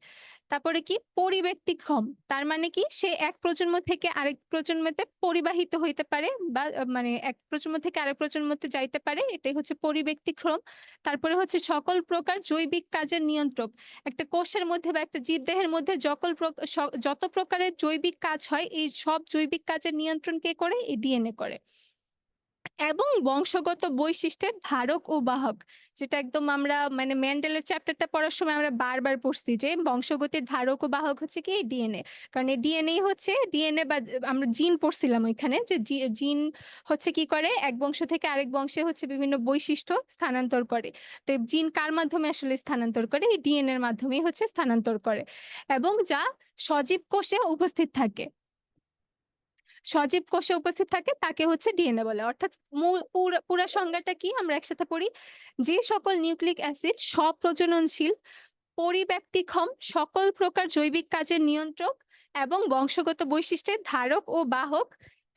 তারপরে কি পরিব্যক্তিক্রম, তার মানে কি সে এক প্রজন্ম থেকে আরেক প্রজন্মতে পরিবাহিত হইতে পারে, বা মানে এক প্রজন্ম থেকে আরেক প্রজন্মতে যাইতে পারে, এটাই হচ্ছে পরিব্যক্তিক্রম। তারপরে হচ্ছে সকল প্রকার জৈবিক কাজের নিয়ন্ত্রক। একটা কোষের মধ্যে বা একটা জীবদেহের মধ্যে যত প্রকারের জৈবিক কাজ হয়, এই সব জৈবিক কাজের নিয়ন্ত্রণ কে করে? এই ডিএনএ করে। এবং বংশগত বৈশিষ্ট্যের ধারক ও বাহক, যেটা একদম আমরা মানে মেন্ডেলের চ্যাপ্টারটা পড়ার সময় আমরা বারবার পড়ছি যে বংশগতির ধারক ও বাহক হচ্ছে কি ডিএনএ। কারণ এই ডিএনএ হচ্ছে ডিএনএ বা আমরা জিন পড়ছিলাম ওইখানে, যে জিন হচ্ছে কি করে, এক বংশ থেকে আরেক বংশে হচ্ছে বিভিন্ন বৈশিষ্ট্য স্থানান্তর করে। তো জিন কার মাধ্যমে আসলে স্থানান্তর করে? এই ডিএনএ এর মাধ্যমেই হচ্ছে স্থানান্তর করে, এবং যা সজীব কোষে উপস্থিত থাকে। সজীব কোষে উপস্থিত থাকে তাকে হচ্ছে ডিএনএ বলে। অর্থাৎ মূল পুরা সংজ্ঞাটা কি আমরা একসাথে পড়ি? যে সকল নিউক্লিক অ্যাসিড স্বপ্রজননশীল, পরিব্যক্তিক্ষম, সকল প্রকার জৈবিক কাজের নিয়ন্ত্রক এবং বংশগত বৈশিষ্ট্যের ধারক ও বাহক,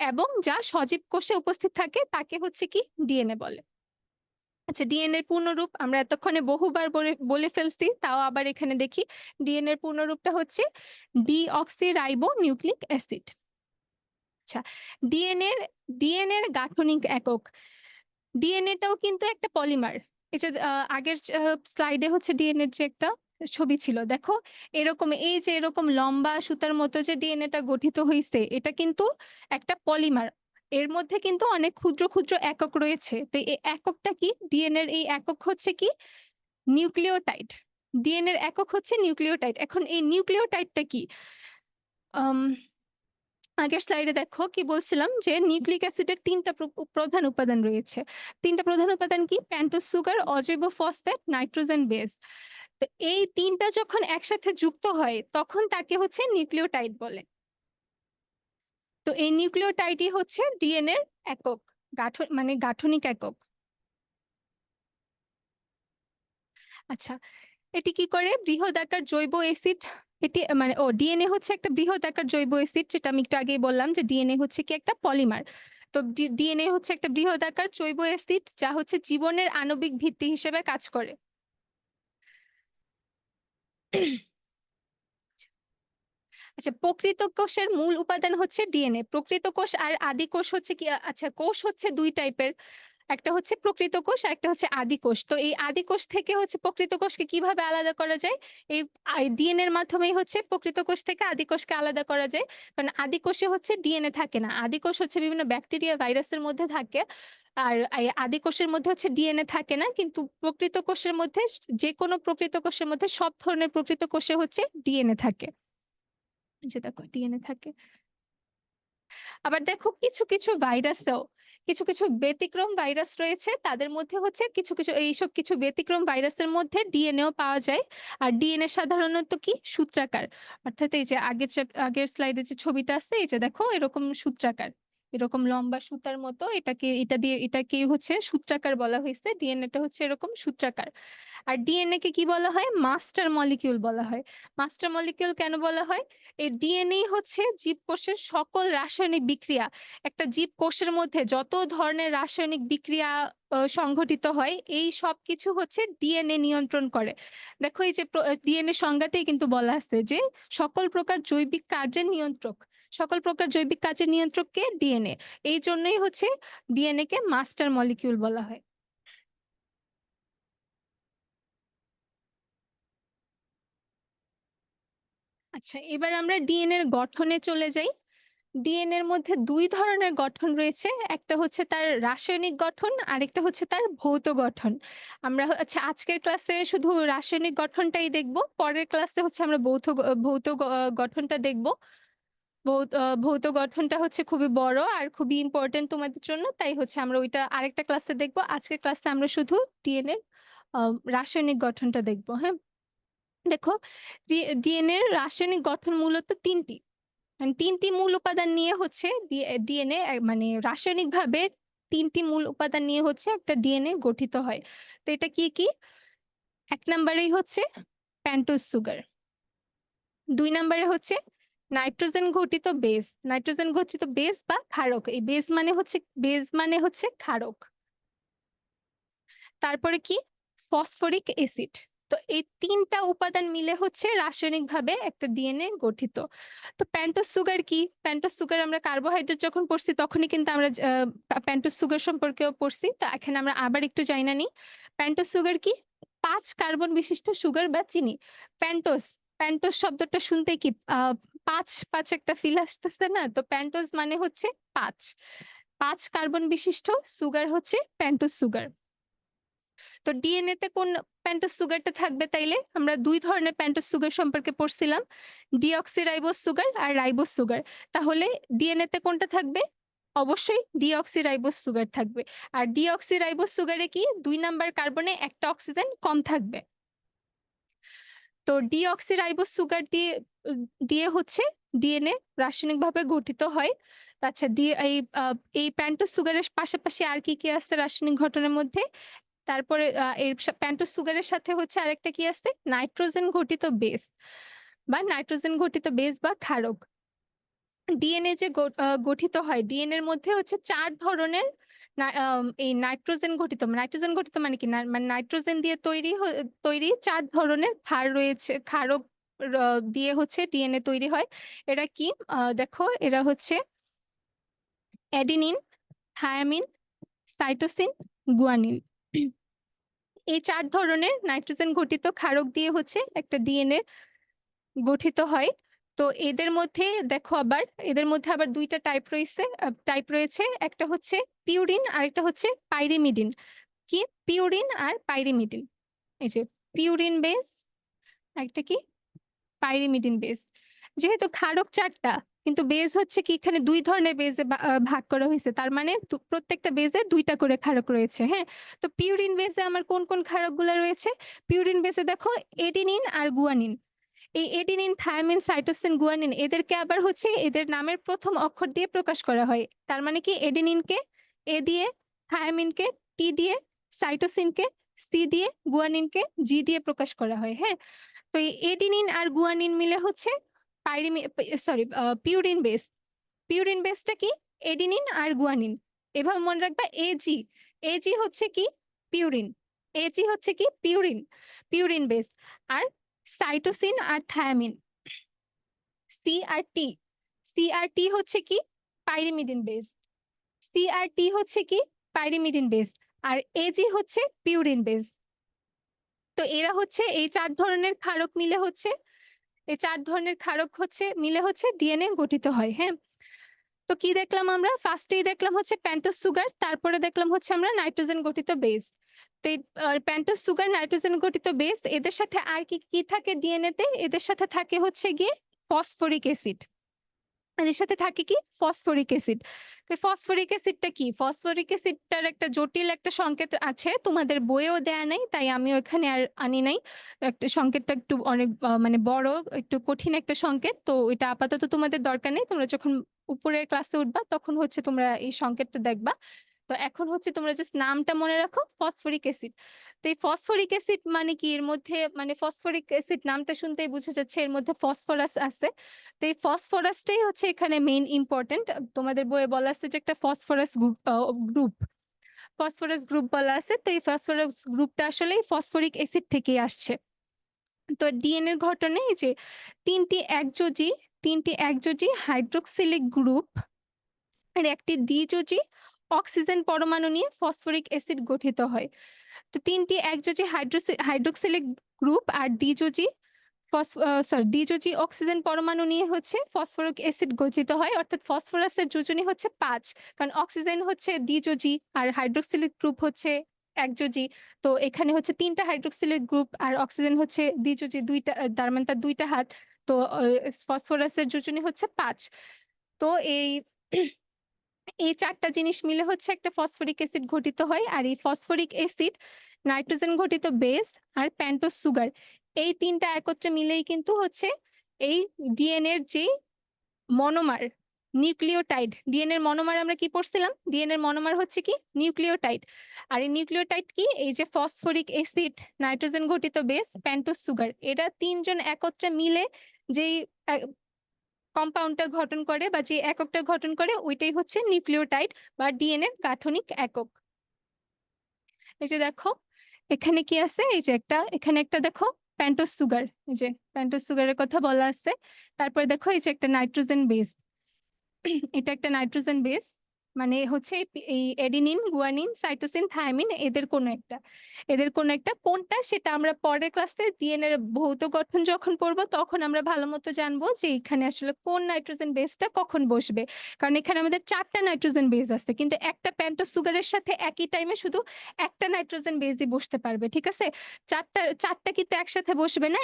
এবং যা সজীব কোষে উপস্থিত থাকে তাকে হচ্ছে কি ডিএনএ বলে। আচ্ছা ডিএনএ এর পূর্ণরূপ আমরা এতক্ষণে বহুবার বলে ফেলছি, তাও আবার এখানে দেখি। ডিএনএ এর পূর্ণরূপটা হচ্ছে ডিঅক্সিরাইবো নিউক্লিক অ্যাসিড। আচ্ছা, ডিএনএ এর ডিএনএ এর গাঠনিক একক। ডিএনএটাও কিন্তু একটা পলিমার। এই যে আগের স্লাইডে হচ্ছে ডিএনএ যে একটা ছবি ছিল, দেখো এরকম, এই যে এরকম লম্বা সুতার মতো যে ডিএনএটা গঠিত হইছে, এটা কিন্তু একটা পলিমার। এর মধ্যে কিন্তু অনেক ক্ষুদ্র ক্ষুদ্র একক রয়েছে। তো এই এককটা কি? ডিএনএ এর এই একক হচ্ছে কি? নিউক্লিওটাইড। ডিএনএ এর একক হচ্ছে নিউক্লিওটাইড। এখন এই নিউক্লিওটাইডটা কি? আম আগের স্লাইডে দেখো কি বলছিলাম, যে নিউক্লিক অ্যাসিডের ৩টা প্রধান উপাদান রয়েছে। ৩টা প্রধান উপাদান কি? পেন্টোজ সুগার, অজৈব ফসফেট, নাইট্রোজেন বেস। তো এই ৩টা যখন একসাথে যুক্ত হয় তখন তাকে হচ্ছে নিউক্লিওটাইড বলে। তো এই নিউক্লিওটাইডই হচ্ছে ডিএনএ এর একক, মানে গাঠনিক একক। আচ্ছা, এটি কি করে? বৃহদাকার জৈব অ্যাসিড, এটি মানে ডিএনএ হচ্ছে একটা বৃহদাকার জৈব অ্যাসিড, যেটা আমি একটু আগেই বললাম যে ডিএনএ হচ্ছে কি একটা পলিমার। তো ডিএনএ হচ্ছে একটা বৃহদাকার জৈব অ্যাসিড যা হচ্ছে জীবনের আণবিক ভিত্তি হিসেবে কাজ করে। আচ্ছা, প্রকৃত কোষের মূল উপাদান হচ্ছে ডিএনএ। প্রকৃত কোষ আর আদি কোষ হচ্ছে কি, আচ্ছা কোষ হচ্ছে ২ টাইপের। একটা হচ্ছে প্রকৃত কোষ, আরেকটা হচ্ছে আদি কোষ। তো এই আদি কোষ থেকে হচ্ছে প্রকৃত কোষকে কিভাবে আলাদা করা যায়? এই ডিএনএ এর মাধ্যমেই হচ্ছে প্রকৃত কোষ থেকে আদি কোষকে আলাদা করা যায়। কারণ আদি কোষে হচ্ছে ডিএনএ থাকে না। আদি কোষ হচ্ছে বিভিন্ন ব্যাকটেরিয়া, ভাইরাসের মধ্যে থাকে। আর এই আদি কোষের মধ্যে হচ্ছে ডিএনএ থাকে না। কিন্তু প্রকৃত কোষের মধ্যে যেকোনো প্রকৃত কোষের মধ্যে সব ধরনের প্রকৃত কোষে হচ্ছে ডিএনএ থাকে। এই যে দেখো ডিএনএ থাকে। আবার দেখো কিছু ভাইরাসেও কিছু ব্যতিক্রম ভাইরাস রয়েছে। তাদের মধ্যে হচ্ছে কিছু এইসব কিছু ব্যতিক্রম ভাইরাসের মধ্যে ডিএনএও পাওয়া যায়। আর ডিএনএ সাধারণত কি সূত্রাকার। অর্থাৎ এই যে আগের স্লাইডে যে ছবিটা আছে, এই যে দেখো এরকম সূত্রাকার। এরকম লম্বা সুতার মতো এটাকে হচ্ছে সূত্রাকার বলা হইছে। ডিএনএটা হচ্ছে এরকম সূত্রাকার। আর ডিএনএ কে কি বলা হয়? মাস্টার মলিকিউল বলা হয়। মাস্টার মলিকিউল কেন বলা হয়? এই ডিএনএ হচ্ছে জীবকোষের সকল রাসায়নিক বিক্রিয়া। একটা জীবকোষের মধ্যে যত ধরনের রাসায়নিক বিক্রিয়া সংঘটিত হয়, এই সবকিছু হচ্ছে ডিএনএ নিয়ন্ত্রণ করে। দেখো এই যে ডিএনএ সংজ্ঞাতেই কিন্তু বলা আছে যে সকল প্রকার জৈবিক কার্যের নিয়ন্ত্রক। সকল প্রকার জৈবিক কাজের নিয়ন্ত্রককে ডিএনএ। এই জন্যই হচ্ছে ডিএনএ কে মাস্টার মলিকিউল বলা হয়। আচ্ছা, এবার আমরা ডিএনএ এর গঠনে চলে যাই। ডিএনএ এর মধ্যে ২ ধরনের গঠন রয়েছে। একটা হচ্ছে তার রাসায়নিক গঠন, আরেকটা হচ্ছে তার ভৌত গঠন। আমরা আচ্ছা আজকের ক্লাসে শুধু রাসায়নিক গঠনটাই দেখব। পরের ক্লাসে হচ্ছে আমরা ভৌত গঠনটা দেখব। ভৌত গঠনটা হচ্ছে খুবই বড় আর খুবই ইম্পোর্টেন্ট তোমাদের জন্য। তাই হচ্ছে আমরা ওইটা আরেকটা ক্লাসে দেখব। আজকের ক্লাসে আমরা শুধু ডিএনএ এর আ রাসায়নিক গঠনটা দেখব। হ্যাঁ? দেখো ডিএনএ এর রাসায়নিক গঠন মূলত ৩ টি। মানে ৩ টি মূল উপাদান নিয়ে হচ্ছে ডিএনএ মানে রাসায়নিকভাবে ৩ টি মূল উপাদান নিয়ে হচ্ছে একটা ডিএনএ গঠিত হয়। তো এটা কি? ১ নাম্বারেই হচ্ছে পেন্টোজ সুগার। ২ নাম্বারে হচ্ছে নাইট্রোজেন ঘটিত বেস। নাইট্রোজেন ঘটিত বেস বা ক্ষারক। এই বেস মানে হচ্ছে ক্ষারক। তারপরে কি? Phosphoric acid. তো এই ৩ টা উপাদান মিলে হচ্ছে রাসায়নিকভাবে একটা ডিএনএ গঠিত। তো পেন্টোজ সুগার কি? পেন্টোজ সুগার আমরা কার্বোহাইড্রেট যখন পড়ছি তখনই কিন্তু আমরা পেন্টোজ সুগার সম্পর্কেও পড়ছি। তো এখানে আমরা আবার একটু জাইনা নিই। পেন্টোজ সুগার কি? ৫ কার্বন বিশিষ্ট সুগার বা চিনি। পেন্টোজ, পেন্টোজ শব্দটা শুনতে কি ৫ একটা ফিল আসতেছে না? তো পেন্টোজ মানে হচ্ছে ৫। ৫ কার্বন বিশিষ্ট সুগার হচ্ছে পেন্টোজ সুগার। তো ডিএনএ তে কোন পেন্টোজ সুগারটা থাকবে তাইলে? আমরা ২ ধরনের পেন্টোজ সুগার সম্পর্কে পড়ছিলাম। ডিঅক্সিরাইবোজ সুগার আর রাইবোজ সুগার। তাহলে ডিএনএ তে কোনটা থাকবে? অবশ্যই ডিঅক্সিরাইবোজ সুগার থাকবে। আর ডিঅক্সিরাইবোজ সুগারে কি ২ নাম্বার কার্বনে একটা অক্সিজেন কম থাকবে। তো ডিঅক্সিরাইবোজ সুগার দিয়ে হচ্ছে ডিএনএ রাসায়নিকভাবে গঠিত হয়। আচ্ছা এই পেন্টোজ সুগারের পাশাপাশি আর কি আছে রাসায়নিক ঘটনার মধ্যে? তারপরে এর পেন্টোজ সুগারের সাথে হচ্ছে আরেকটা কি আছে? নাইট্রোজেন ঘটিত বেস নাইট্রোজেন ঘটিত বেস বা ক্ষারক। ডিএনএ যে গঠিত হয়, ডিএনএ এর মধ্যে হচ্ছে ৪ ধরনের এই নাইট্রোজেন ঘটিত মানে কি? মানে নাইট্রোজেন দিয়ে তৈরি ৪ ধরনের ক্ষার রয়েছে। ক্ষারক র দিয়ে হচ্ছে ডিএনএ তৈরি হয়। এরা কি? দেখো এরা হচ্ছে অ্যাডিনিন, থায়ামিন, সাইটোসিন, গুয়ানিন। এই ৪ ধরনের নাইট্রোজেন ঘটিত ক্ষারক দিয়ে হচ্ছে একটা ডিএনএ গঠিত হয়। তো এদের মধ্যে আবার ২ টা টাইপ রয়েছে। একটা হচ্ছে পিউরিন আরেকটা হচ্ছে পাইরিমিডিন। কি? পিউরিন আর পাইরিমিডিন। এই যে পিউরিন বেস, আরেকটা কি? Pyrimidine base. যেহেতু ক্ষারক ৪ টা কিন্তু বেস হচ্ছে কি এখানে ২ ধরনের বেজে ভাগ করা হইছে। তার মানে প্রত্যেকটা বেজে ২ টা করে ক্ষারক রয়েছে, হ্যাঁ? তো পিউরিন বেসে আমার কোন ক্ষারকগুলা রয়েছে? পিউরিন বেসে দেখো এডিনিন আর গুয়ানিন। এই এডিনিন, থায়ামিন, সাইটোসিন, গুয়ানিন এদেরকে আবার হচ্ছে এদের নামের ১ম অক্ষর দিয়ে প্রকাশ করা হয়। তার মানে কি এডিনিনকে এ দিয়ে, থায়ামিনকে টি দিয়ে, সাইটোসিনকে সি দিয়ে, গুয়ানিনকে জি দিয়ে প্রকাশ করা হয়, হ্যাঁ? তো এই এডিনিন আর গুয়ানিন মিলে হচ্ছে পিউরিন বেস। পিউরিন বেসটা কি? এডিনিন আর গুয়ানিন। এভাবে মনে রাখবা এজি। এজি হচ্ছে কি? পিউরিন। এজি হচ্ছে কি? পিউরিন। Purine base. আর সাইটোসিন আর থায়ামিন। সি আর টি। সি আর টি হচ্ছে কি? Pyrimidine base. সি আর টি হচ্ছে কি? Pyrimidine base. আর এজি হচ্ছে পিউরিন বেস। তো এরা হচ্ছে এই ৪ ধরনের ক্ষারক মিলে হচ্ছে এই ৪ ধরনের ক্ষারক হচ্ছে মিলে হচ্ছে ডিএনএ গঠিত হয়। হ্যাঁ? তো কি দেখলাম আমরা? ফার্স্টেই দেখলাম হচ্ছে পেন্টোজ সুগার, তারপরে দেখলাম হচ্ছে আমরা নাইট্রোজেন গঠিত বেস। তো এই পেন্টোজ সুগার, নাইট্রোজেন গঠিত বেস এদের সাথে আর কি থাকে ডিএনএ তে? এদের সাথে থাকে হচ্ছে গিয়ে ফসফরিক অ্যাসিড। এদের সাথে থাকে কি? Phosphoric acid. তো ফসফরিক অ্যাসিডটা কি? ফসফরিক অ্যাসিডটার একটা জটিল একটা সংকেত আছে। তোমাদের বইয়েও দেয়া নাই। তাই আমি ওখানে আর আনি নাই। একটা সংকেতটা একটু অনেক মানে বড়, একটু কঠিন একটা সংকেত। তো এটা আপাতত তোমাদের দরকার নেই। তোমরা যখন উপরের ক্লাসে উঠবা তখন হচ্ছে তোমরা এই সংকেতটা দেখবা। তো এখন হচ্ছে তোমরা জাস্ট নামটা মনে রাখো, ফসফরিক অ্যাসিড। তো এই ফসফরিক অ্যাসিড মানে কি? এর মধ্যে মানে ফসফরিক অ্যাসিড নামটা শুনতেই বোঝা যাচ্ছে এর মধ্যে ফসফরাস আছে। তো এই ফসফরাসটাই হচ্ছে এখানে মেইন ইম্পোর্টেন্ট। তোমাদের বইয়ে বলা আছে যে একটা ফসফরাস গ্রুপ, ফসফরাস গ্রুপ বলা আছে। তো এই ফসফরাস গ্রুপটা আসলে ফসফরিক অ্যাসিড থেকেই আসছে। তো ডিএনএ এর ঘটনে এই যে ৩টি একযোজি ৩টি একযোজি হাইড্রোক্সিলিক গ্রুপ আর একটি দ্বিযোজি অক্সিজেন পরমাণু নিয়ে ফসফরিক অ্যাসিড গঠিত হয়। তো ৩টি একযোজি হাইড্রোক্সিলিক গ্রুপ আর দ্বিযোজি দ্বিযোজি অক্সিজেন পরমাণু নিয়ে হচ্ছে ফসফরিক অ্যাসিড গঠিত হয়। অর্থাৎ ফসফরাসের যোজনী হচ্ছে ৫। কারণ অক্সিজেন হচ্ছে দ্বিযোজি আর হাইড্রোক্সিলিক গ্রুপ হচ্ছে একযোজি। তো এখানে হচ্ছে ৩ টা হাইড্রোক্সিলিক গ্রুপ আর অক্সিজেন হচ্ছে দ্বিযোজি ২ টা, তার মানে তার ২ টা হাত। তো ফসফরাসের যোজনী হচ্ছে ৫। তো এই ৪ টা জিনিস মিলে হচ্ছে একটা ফসফরিক অ্যাসিড গঠিত হয়। আর এই ফসফরিক অ্যাসিড, নাইট্রোজেন ঘটিত বেস আর পেন্টোজ সুগার, এই ৩ টা একত্রে মিলেই কিন্তু হচ্ছে এই ডিএনএ এর যে মনোমার, নিউক্লিওটাইড। ডিএনএ এর মনোমার আমরা কি পড়ছিলাম? ডিএনএ এর মনোমার হচ্ছে কি? নিউক্লিওটাইড। আর এই নিউক্লিওটাইড কি? এই যে ফসফরিক অ্যাসিড, নাইট্রোজেন ঘটিত বেস, পেন্টোজ সুগার, এরা ৩ জন একত্রে মিলে যেই কম্পাউন্ডটা গঠন করে বা যে এককটা গঠন করে ওইটাই হচ্ছে নিউক্লিওটাইড বা ডিএনএ এর গাঠনিক একক। এই যে দেখো এখানে কি আছে? এই যে এখানে একটা দেখো পেন্টোজ সুগার, এই যে পেন্টোজ সুগারের কথা বলা আছে। তারপরে দেখো এই যে একটা নাইট্রোজেন বেস, এটা একটা নাইট্রোজেন বেস। মানে হচ্ছে এই এডিনিন, গুয়ানিন, সাইটোসিন, থায়ামিন এদের কোন একটা কোনটা সেটা আমরা পরের ক্লাসে ডিএনএ এর ভৌত গঠন যখন পড়বো তখন আমরা ভালো মতো জানবো যে এখানে আসলে কোন নাইট্রোজেন বেসটা কখন বসবে। কারণ এখানে আমাদের ৪ টা নাইট্রোজেন বেস আছে, কিন্তু একটা পেন্টোজ সুগারের সাথে একই টাইমে শুধু একটা নাইট্রোজেন বেসই বসতে পারবে। ঠিক আছে? ৪টা কিন্তু একসাথে বসবে না।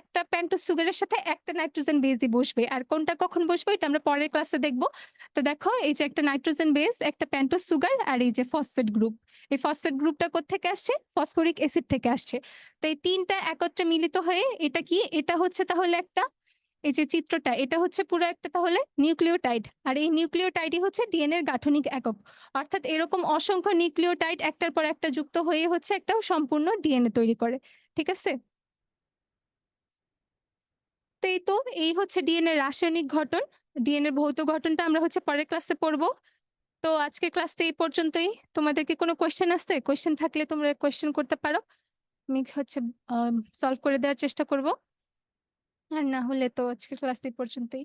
একটা পেন্টোজ সুগারের সাথে একটা নাইট্রোজেন বেসই বসবে। আর কোনটা কখন বসবে এটা আমরা পরের ক্লাসে দেখবো। তো দেখো এই যে একটা নাইট্রোজেন বেস, একটা পেন্টোজ সুগার আর এই যে ফসফেট গ্রুপ। এই ফসফেট গ্রুপটা কোত্থেকে আসছে? ফসফরিক অ্যাসিড থেকে আসছে। তো এই ৩ টা একত্রে মিলিত হয়ে এটা কি? এটা হচ্ছে তাহলে একটা, এই যে চিত্রটা, এটা হচ্ছে পুরো একটা তাহলে নিউক্লিওটাইড। আর এই নিউক্লিওটাইডই হচ্ছে ডিএনএ এর গাঠনিক একক। অর্থাৎ এরকম অসংখ্য নিউক্লিওটাইড একটার পর একটা যুক্ত হয়ে হচ্ছে একটা সম্পূর্ণ ডিএনএ তৈরি করে। ঠিক আছে? তো এই হচ্ছে ডিএনএ রাসায়নিক গঠন। ডিএনএ ভৌত গঠনটা আমরা হচ্ছে পরের ক্লাসে পড়বো। তো আজকের ক্লাসটা এই পর্যন্তই। তোমাদের কি কোনো কোয়েশ্চেন আছে? কোয়েশ্চেন থাকলে তোমরা কোয়েশ্চেন করতে পারো। আমি হচ্ছে সলভ করে দেওয়ার চেষ্টা করব। আর না হলে তো আজকের ক্লাস এই পর্যন্তই।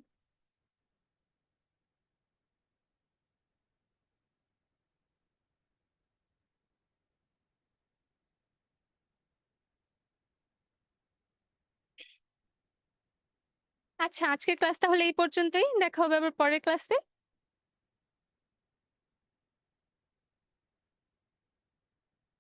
আচ্ছা, আজকের ক্লাস তাহলে এই পর্যন্তই। দেখা হবে আবার পরের ক্লাসে।